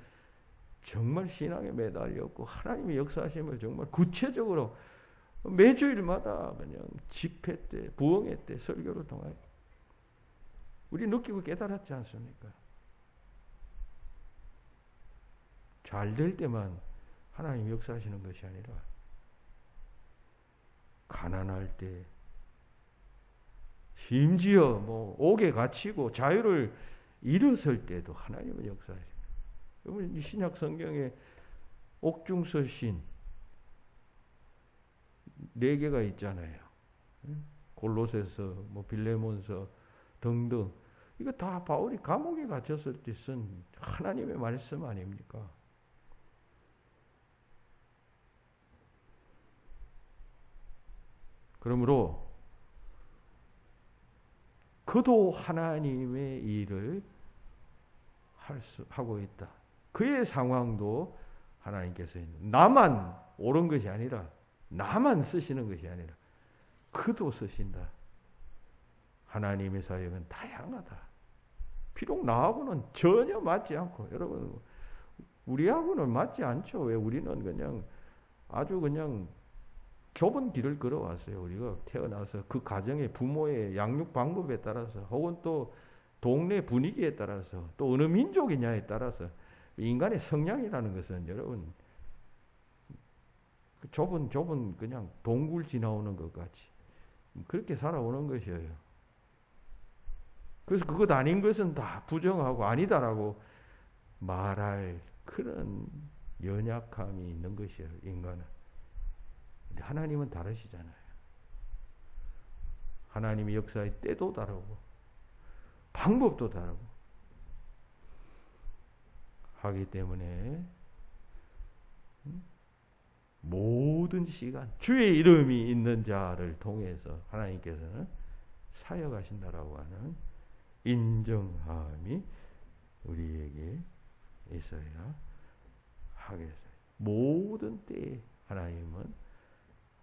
[SPEAKER 1] 정말 신앙에 매달렸고 하나님의 역사하심을 정말 구체적으로 매주일마다 그냥 집회 때, 부흥회 때 설교를 통하여 우리 느끼고 깨달았지 않습니까? 잘 될 때만 하나님 역사하시는 것이 아니라 가난할 때 심지어 옥에 갇히고 자유를 잃었을 때도 하나님은 역사하십니다. 여러분 이 신약 성경에 옥중서신 4개가 있잖아요. 골로새서, 빌레몬서 등등 이거 다 바울이 감옥에 갇혔을 때 쓴 하나님의 말씀 아닙니까? 그러므로 그도 하나님의 일을 하고 있다. 그의 상황도 하나님께서 나만 옳은 것이 아니라 나만 쓰시는 것이 아니라 그도 쓰신다. 하나님의 사역은 다양하다. 비록 나하고는 전혀 맞지 않고, 여러분 우리하고는 맞지 않죠. 왜? 우리는 그냥 아주 그냥 좁은 길을 걸어왔어요. 우리가 태어나서 그 가정의 부모의 양육 방법에 따라서, 혹은 또 동네 분위기에 따라서, 또 어느 민족이냐에 따라서, 인간의 성향이라는 것은 여러분 좁은 그냥 동굴 지나오는 것 같이 그렇게 살아오는 것이에요. 그래서 그것 아닌 것은 다 부정하고 아니다라고 말할 그런 연약함이 있는 것이에요, 인간은. 근데 하나님은 다르시잖아요. 하나님의 역사의 때도 다르고 방법도 다르고 하기 때문에 모든 시간 주의 이름이 있는 자를 통해서 하나님께서는 사역하신다라고 하는 인정함이 우리에게 있어야 하겠어요. 모든 때에 하나님은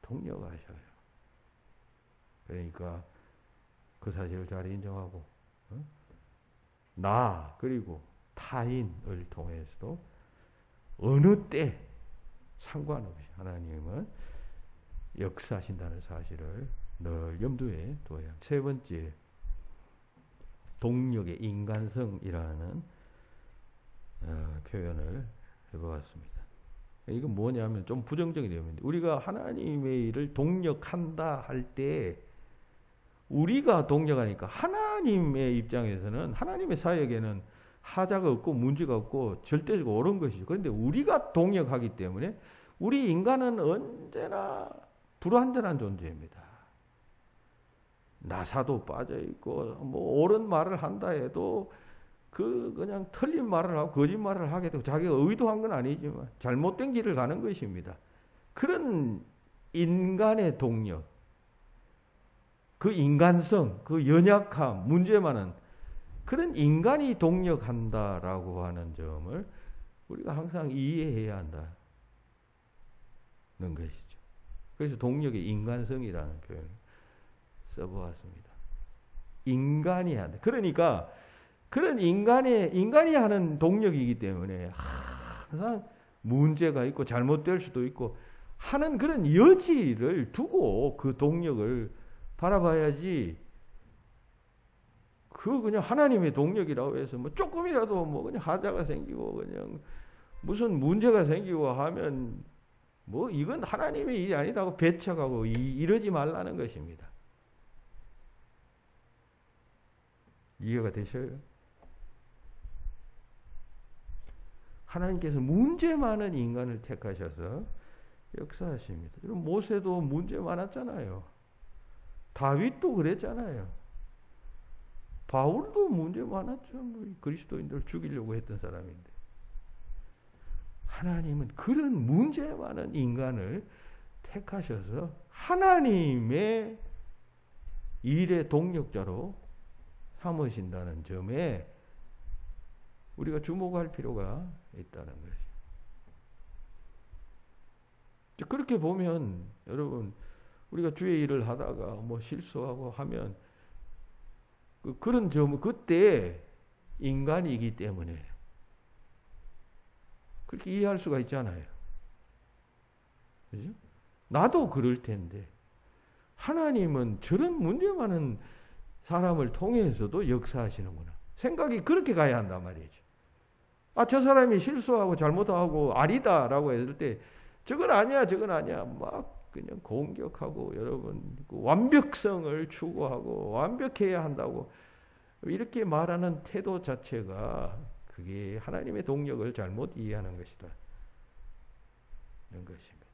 [SPEAKER 1] 동력하셔요. 그러니까 그 사실을 잘 인정하고 나 그리고 타인을 통해서도 어느 때 상관없이 하나님은 역사하신다는 사실을 늘 염두에 둬야 합니다. 세 번째, 동력의 인간성이라는 표현을 해보았습니다. 이건 뭐냐면 좀 부정적인 내용인데, 우리가 하나님의 일을 동력한다 할 때 우리가 동력하니까 하나님의 입장에서는, 하나님의 사역에는 하자가 없고 문제가 없고 절대적으로 옳은 것이죠. 그런데 우리가 동력하기 때문에 우리 인간은 언제나 불완전한 존재입니다. 나사도 빠져 있고 뭐 옳은 말을 한다 해도 그냥 틀린 말을 하고 거짓말을 하게 되고, 자기가 의도한 건 아니지만 잘못된 길을 가는 것입니다. 그런 인간의 동력, 그 인간성, 그 연약함, 문제 많은 그런 인간이 동력한다라고 하는 점을 우리가 항상 이해해야 한다는 것이죠. 그래서 동력의 인간성이라는 표현을 써보았습니다. 인간이 한다. 그러니까 그런 인간이 하는 동력이기 때문에 항상 문제가 있고 잘못될 수도 있고 하는 그런 여지를 두고 그 동력을 바라봐야지, 그냥 하나님의 동력이라고 해서 뭐 조금이라도 뭐 그냥 하자가 생기고 그냥 무슨 문제가 생기고 하면 뭐 이건 하나님의 일이 아니라고 배척하고 이러지 말라는 것입니다. 이해가 되셔요? 하나님께서 문제 많은 인간을 택하셔서 역사하십니다. 모세도 문제 많았잖아요. 다윗도 그랬잖아요. 바울도 문제 많았죠. 그리스도인들 죽이려고 했던 사람인데. 하나님은 그런 문제 많은 인간을 택하셔서 하나님의 일의 동력자로 삼으신다는 점에 우리가 주목할 필요가 있다는 것이죠. 그렇게 보면 여러분, 우리가 주의 일을 하다가 뭐 실수하고 하면 그런 점은 그때 인간이기 때문에 그렇게 이해할 수가 있잖아요. 그죠? 나도 그럴 텐데 하나님은 저런 문제 많은 사람을 통해서도 역사하시는구나. 생각이 그렇게 가야 한단 말이죠. 저 사람이 실수하고 잘못하고 아니다라고 했을 때 저건 아니야 막 그냥 공격하고, 여러분 그 완벽성을 추구하고 완벽해야 한다고 이렇게 말하는 태도 자체가 그게 하나님의 동력을 잘못 이해하는 것이다. 이런 것입니다.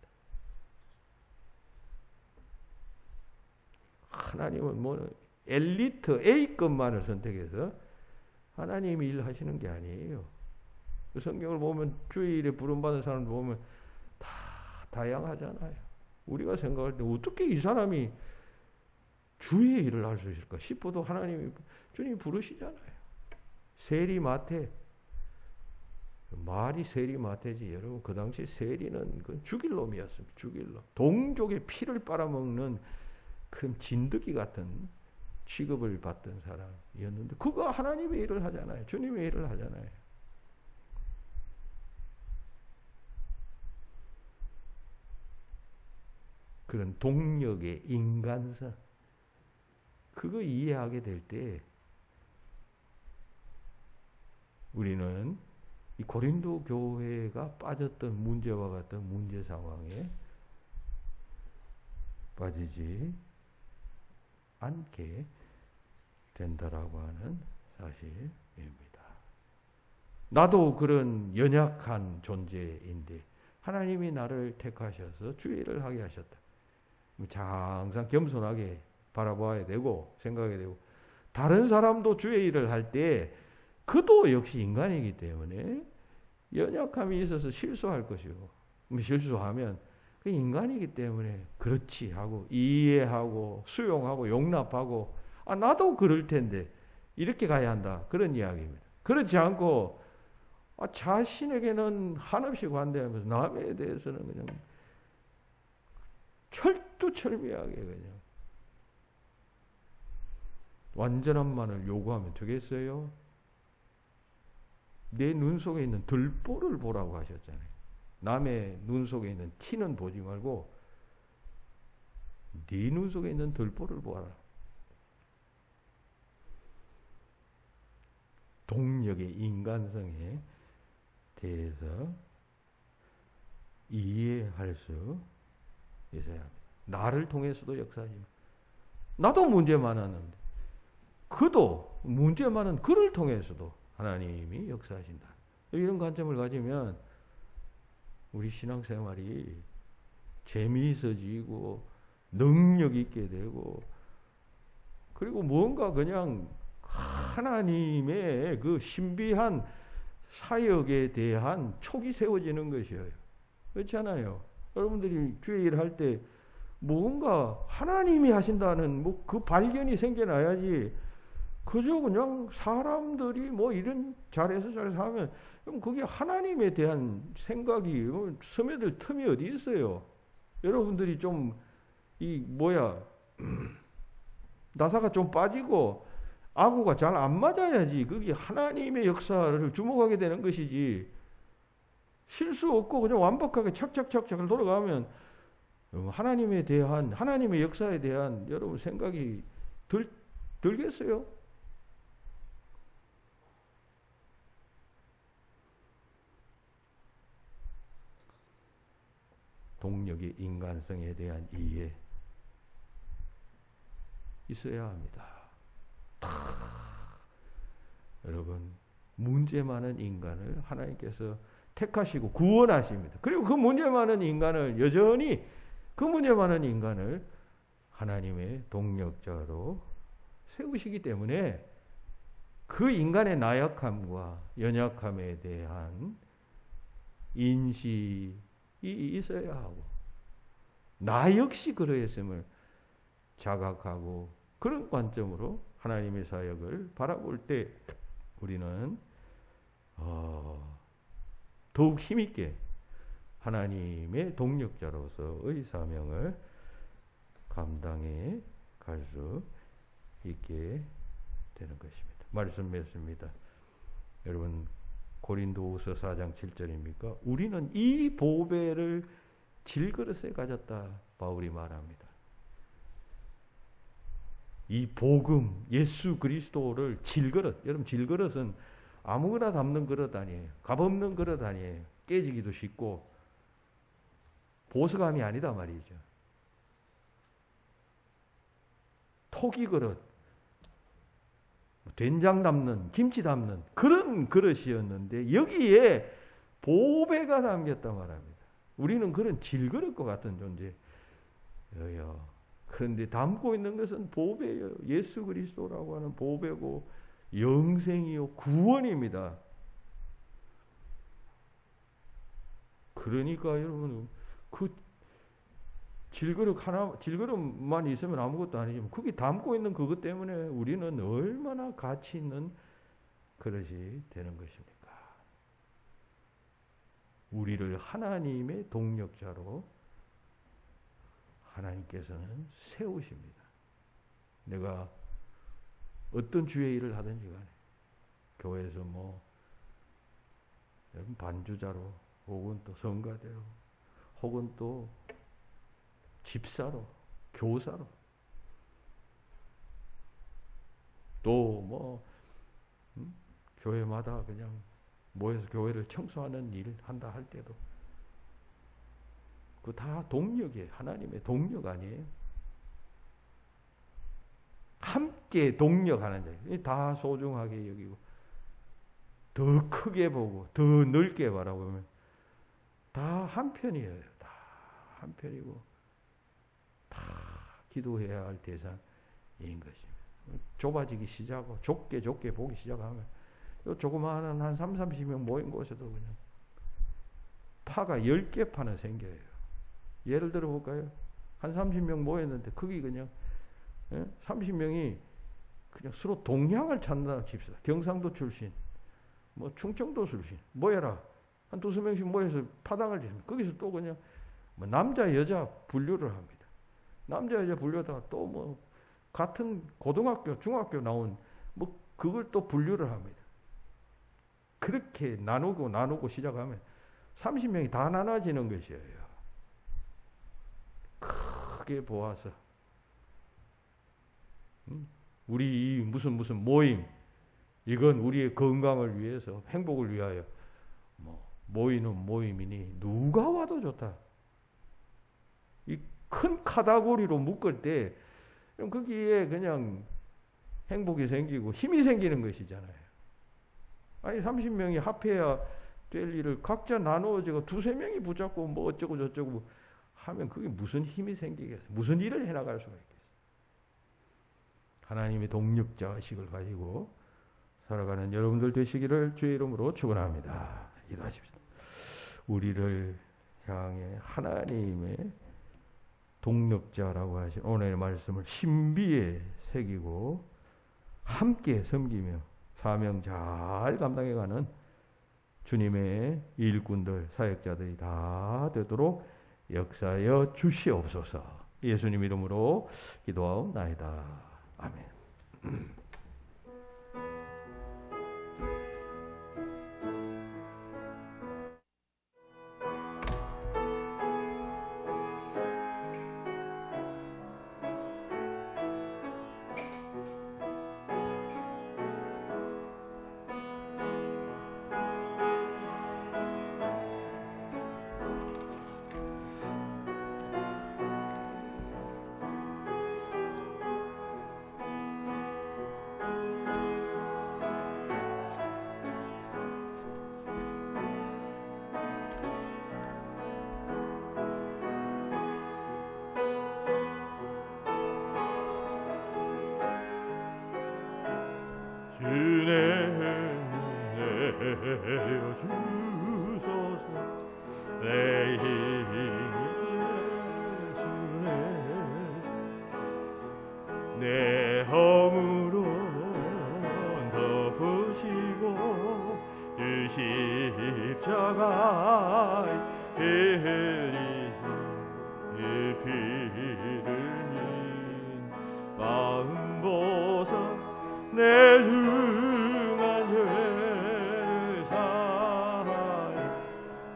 [SPEAKER 1] 하나님은 뭐 엘리트 A급만을 선택해서 하나님이 일하시는 게 아니에요. 성경을 보면 주일에 부름받은 사람들 보면 다 다양하잖아요. 우리가 생각할 때 어떻게 이 사람이 주의 일을 할 수 있을까 싶어도 하나님이 주님이 부르시잖아요. 세리마태, 말이 세리마태지. 여러분 그 당시 세리는 그 죽일 놈이었습니다. 죽일 놈. 동족의 피를 빨아먹는 큰 진드기 같은 취급을 받던 사람이었는데 그거 하나님의 일을 하잖아요. 주님의 일을 하잖아요. 그런 동력의 인간성, 그거 이해하게 될 때 우리는 이 고린도 교회가 빠졌던 문제와 같은 문제 상황에 빠지지 않게 된다라고 하는 사실입니다. 나도 그런 연약한 존재인데 하나님이 나를 택하셔서 주의 일을 하게 하셨다. 항상 겸손하게 바라봐야 되고 생각해야 되고, 다른 사람도 주의 일을 할 때 그도 역시 인간이기 때문에 연약함이 있어서 실수할 것이고, 실수하면 그 인간이기 때문에 그렇지 하고 이해하고 수용하고 용납하고, 나도 그럴 텐데 이렇게 가야 한다, 그런 이야기입니다. 그렇지 않고 자신에게는 한없이 관대하면서 남에 대해서는 그냥 철두철미하게 그냥 완전함만을 요구하면 되겠어요? 내 눈 속에 있는 들보를 보라고 하셨잖아요. 남의 눈 속에 있는 티는 보지 말고 네 눈 속에 있는 들보를 보아라. 동력의 인간성에 대해서 이해할 수 있어야 합니다. 나를 통해서도 역사하지만 나도 문제 많았는데 그도 문제 많은 그를 통해서도 하나님이 역사하신다. 이런 관점을 가지면 우리 신앙생활이 재미있어지고 능력 있게 되고, 그리고 뭔가 그냥 하나님의 그 신비한 사역에 대한 촉이 세워지는 것이에요. 그렇잖아요. 여러분들이 주의 일을 할 때 뭔가 하나님이 하신다는 그 발견이 생겨나야지, 그저 그냥 사람들이 이런 잘해서 하면 그럼 그게 하나님에 대한 생각이 스며들 틈이 어디 있어요. 여러분들이 좀 나사가 좀 빠지고 아구가 잘 안 맞아야지 그게 하나님의 역사를 주목하게 되는 것이지, 실수 없고 그냥 완벽하게 착착착착 돌아가면 하나님에 대한, 하나님의 역사에 대한 여러분 생각이 들겠어요? 동력의 인간성에 대한 이해 있어야 합니다. 여러분, 문제 많은 인간을 하나님께서 택하시고 구원하십니다. 그리고 그 문제 많은 인간을 여전히 그 문제 많은 인간을 하나님의 동력자로 세우시기 때문에 그 인간의 나약함과 연약함에 대한 인식이 있어야 하고, 나 역시 그러했음을 자각하고 그런 관점으로 하나님의 사역을 바라볼 때 우리는 더욱 힘있게 하나님의 동력자로서의 사명을 감당해 갈 수 있게 되는 것입니다. 말씀 맺습니다. 여러분, 고린도후서 4장 7절입니까? 우리는 이 보배를 질그릇에 가졌다, 바울이 말합니다. 이 복음, 예수 그리스도를 질그릇, 여러분 질그릇은 아무거나 담는 그릇 아니에요. 값없는 그릇 아니에요. 깨지기도 쉽고 보석함이 아니다 말이죠. 토기 그릇, 된장 담는, 김치 담는 그런 그릇이었는데 여기에 보배가 담겼다 말합니다. 우리는 그런 질그릇과 같은 존재예요. 그런데 담고 있는 것은 보배예요. 예수 그리스도라고 하는 보배고 영생이요 구원입니다. 그러니까 여러분 그 질그릇만 있으면 아무것도 아니지만 거기 담고 있는 그것 때문에 우리는 얼마나 가치 있는 그릇이 되는 것입니까? 우리를 하나님의 동력자로 하나님께서는 세우십니다. 내가 어떤 주의 일을 하든지 간에 교회에서 반주자로 혹은 또 성가대로 혹은 또 집사로 교사로 또 교회마다 그냥 모여서 교회를 청소하는 일 한다 할 때도 그 다 동력이에요. 하나님의 동력 아니에요? 함께 동력하는 자, 다 소중하게 여기고 더 크게 보고 더 넓게 바라보면 다 한편이에요. 다 한편이고 다 기도해야 할 대상인 것입니다. 좁아지기 시작하고 좁게 보기 시작하면 조그마한 한 30명 모인 곳에도 그냥 파가 10개 파는 생겨요. 예를 들어 볼까요? 한 30명 모였는데 거기 그냥 30명이 그냥 서로 동향을 찾는다 칩시다. 경상도 출신, 충청도 출신, 모여라. 한 두세 명씩 모여서 파당을 짓습니다. 거기서 또 그냥 남자, 여자 분류를 합니다. 남자, 여자 분류하다가 또 같은 고등학교, 중학교 나온 그걸 또 분류를 합니다. 그렇게 나누고 시작하면 30명이 다 나눠지는 것이에요. 크게 보아서 우리 이 무슨 모임 이건 우리의 건강을 위해서 행복을 위하여 모이는 모임이니 누가 와도 좋다. 이 큰 카다고리로 묶을 때 거기에 그냥 행복이 생기고 힘이 생기는 것이잖아요. 아니 30명이 합해야 될 일을 각자 나누어지고 두세 명이 붙잡고 어쩌고 저쩌고 하면 그게 무슨 힘이 생기겠어요? 무슨 일을 해나갈 수가 있겠어요? 하나님의 동력자의식을 가지고 살아가는 여러분들 되시기를 주의 이름으로 축원합니다. 기도하십시오. 우리를 향해 하나님의 동력자라고 하신 오늘의 말씀을 신비에 새기고 함께 섬기며 사명 잘 감당해가는 주님의 일꾼들, 사역자들이 다 되도록 역사하여 주시옵소서. 예수님 이름으로 기도하옵나이다. 아멘. 내려 주소서 내 힘 예수네 내 허물은 덮으시고 주 십자가에 흘리신 그 피를 민 마음 보사 내 중한 죄를 사하여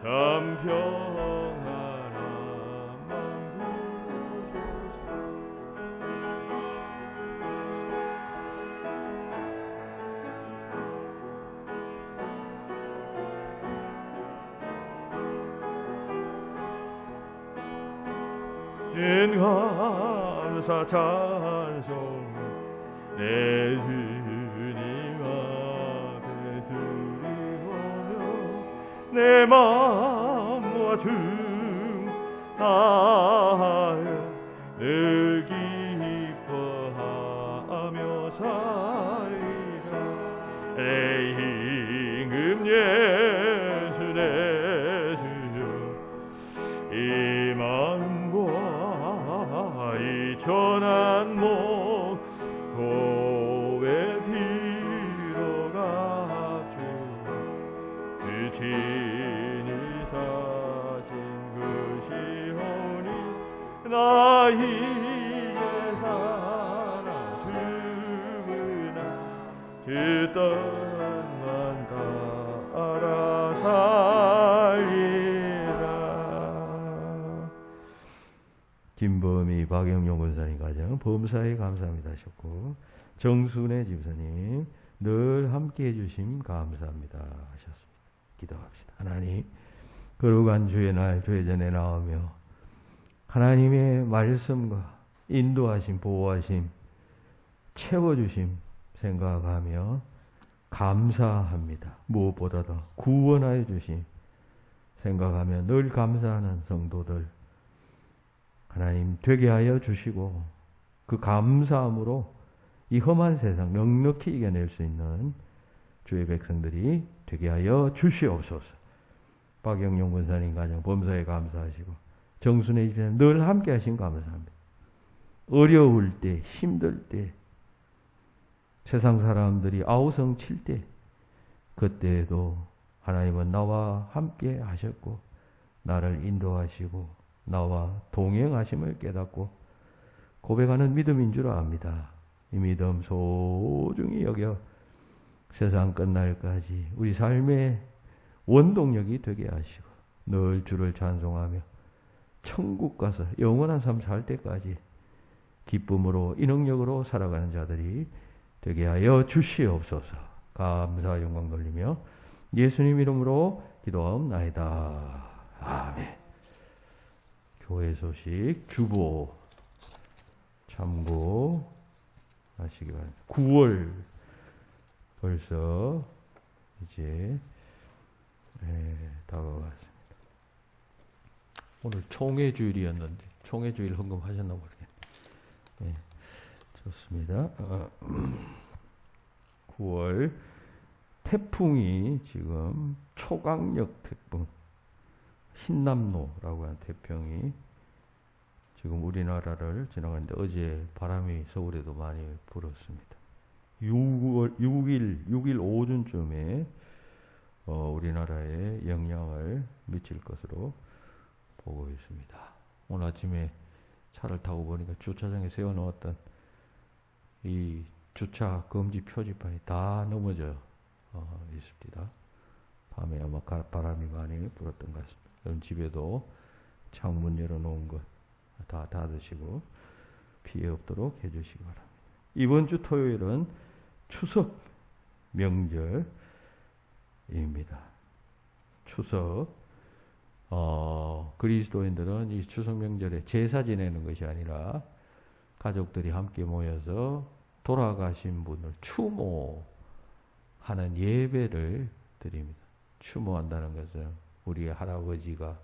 [SPEAKER 1] 편평하나만 주소서. 감사 찬송 내 주님 앞에 드리오며 내 마음과 중하여 늘 기뻐하며 살리라. 산목 고에 피로가 주 친히 사신 그 시온이 나이에 살아 죽으나 그 뜻만 따라 살리라. 김범희 박영용 권사님 가정 범사에 감사합니다 하셨고, 정순애 집사님 늘 함께 해주심 감사합니다 하셨습니다. 기도합시다. 하나님, 거룩한 주의 날 주의 전에 나오며 하나님의 말씀과 인도하심, 보호하심, 채워주심 생각하며 감사합니다. 무엇보다도 구원하여 주심 생각하며 늘 감사하는 성도들 하나님 되게 하여 주시고, 그 감사함으로 이 험한 세상 넉넉히 이겨낼 수 있는 주의 백성들이 되게 하여 주시옵소서. 박영용 권사님 가정 범사에 감사하시고, 정순의 집사님 늘 함께 하신 감사합니다. 어려울 때, 힘들 때, 세상 사람들이 아우성 칠 때, 그때에도 하나님은 나와 함께 하셨고 나를 인도하시고 나와 동행하심을 깨닫고 고백하는 믿음인 줄 압니다. 이 믿음 소중히 여겨 세상 끝날까지 우리 삶의 원동력이 되게 하시고 늘 주를 찬송하며 천국 가서 영원한 삶 살 때까지 기쁨으로 인응력으로 살아가는 자들이 되게 하여 주시옵소서. 감사 영광 돌리며 예수님 이름으로 기도하옵나이다. 아멘. 교회 소식 주보 참고하시기 바랍니다. 9월 벌써 이제 다가왔습니다. 오늘 총회주일이었는데 총회주일 헌금하셨나 모르겠네요. 네, 좋습니다. 9월 태풍이 지금 초강력 태풍 흰남노라고 하는 태풍이 지금 우리나라를 지나가는데 어제 바람이 서울에도 많이 불었습니다. 6일 오전쯤에 우리나라에 영향을 미칠 것으로 보고 있습니다. 오늘 아침에 차를 타고 보니까 주차장에 세워놓았던 이 주차 금지 표지판이 다 넘어져 있습니다. 밤에 아마 바람이 많이 불었던 것 같습니다. 여러분 집에도 창문 열어놓은 것 다 닫으시고 피해 없도록 해주시기 바랍니다. 이번 주 토요일은 추석 명절입니다. 추석 그리스도인들은 이 추석 명절에 제사 지내는 것이 아니라 가족들이 함께 모여서 돌아가신 분을 추모하는 예배를 드립니다. 추모한다는 것은 우리 할아버지가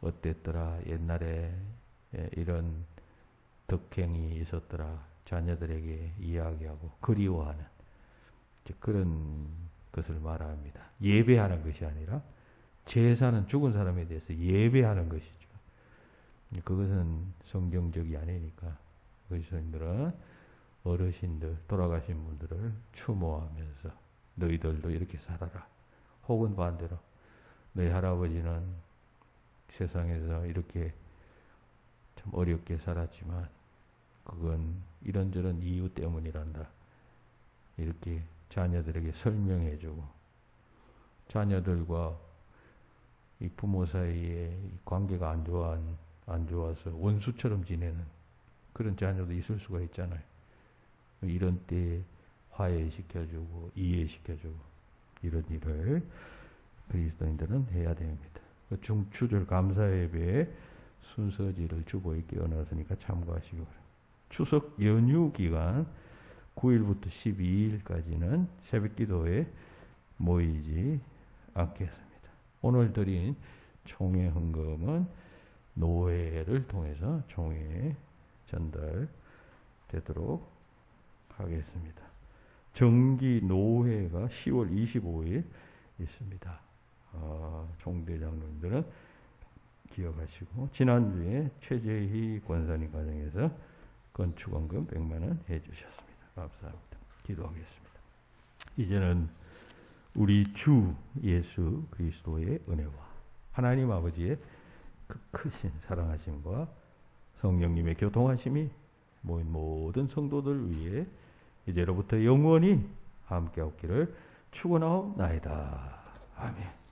[SPEAKER 1] 어땠더라, 옛날에 이런 덕행이 있었더라, 자녀들에게 이야기하고 그리워하는 그런 것을 말합니다. 예배하는 것이 아니라 제사는 죽은 사람에 대해서 예배하는 것이죠. 그것은 성경적이 아니니까 그리스도인들은 어르신들, 돌아가신 분들을 추모하면서 너희들도 이렇게 살아라. 혹은 반대로 너희 할아버지는 세상에서 이렇게 참 어렵게 살았지만 그건 이런저런 이유 때문이란다. 이렇게 자녀들에게 설명해주고, 자녀들과 이 부모 사이에 관계가 안 좋아서 원수처럼 지내는 그런 자녀도 있을 수가 있잖아요. 이런 때 화해시켜주고 이해시켜주고 이런 일을 그리스도인들은 해야 됩니다. 중추절 감사예배에 순서지를 주보에 끼워놨으니까 참고하시기 바랍니다. 추석 연휴 기간 9일부터 12일까지는 새벽기도에 모이지 않겠습니다. 오늘 드린 총회 헌금은 노회를 통해서 총회에 전달되도록 하겠습니다. 정기 노회가 10월 25일 있습니다. 총대장님들은 기억하시고, 지난주에 최재희 권사님 과정에서 건축원금 100만 원 해주셨습니다. 감사합니다. 기도하겠습니다. 이제는 우리 주 예수 그리스도의 은혜와 하나님 아버지의 그 크신 사랑하심과 성령님의 교통하심이 모인 모든 성도들 위해 이제로부터 영원히 함께 없기를 축원하옵나이다. 아멘.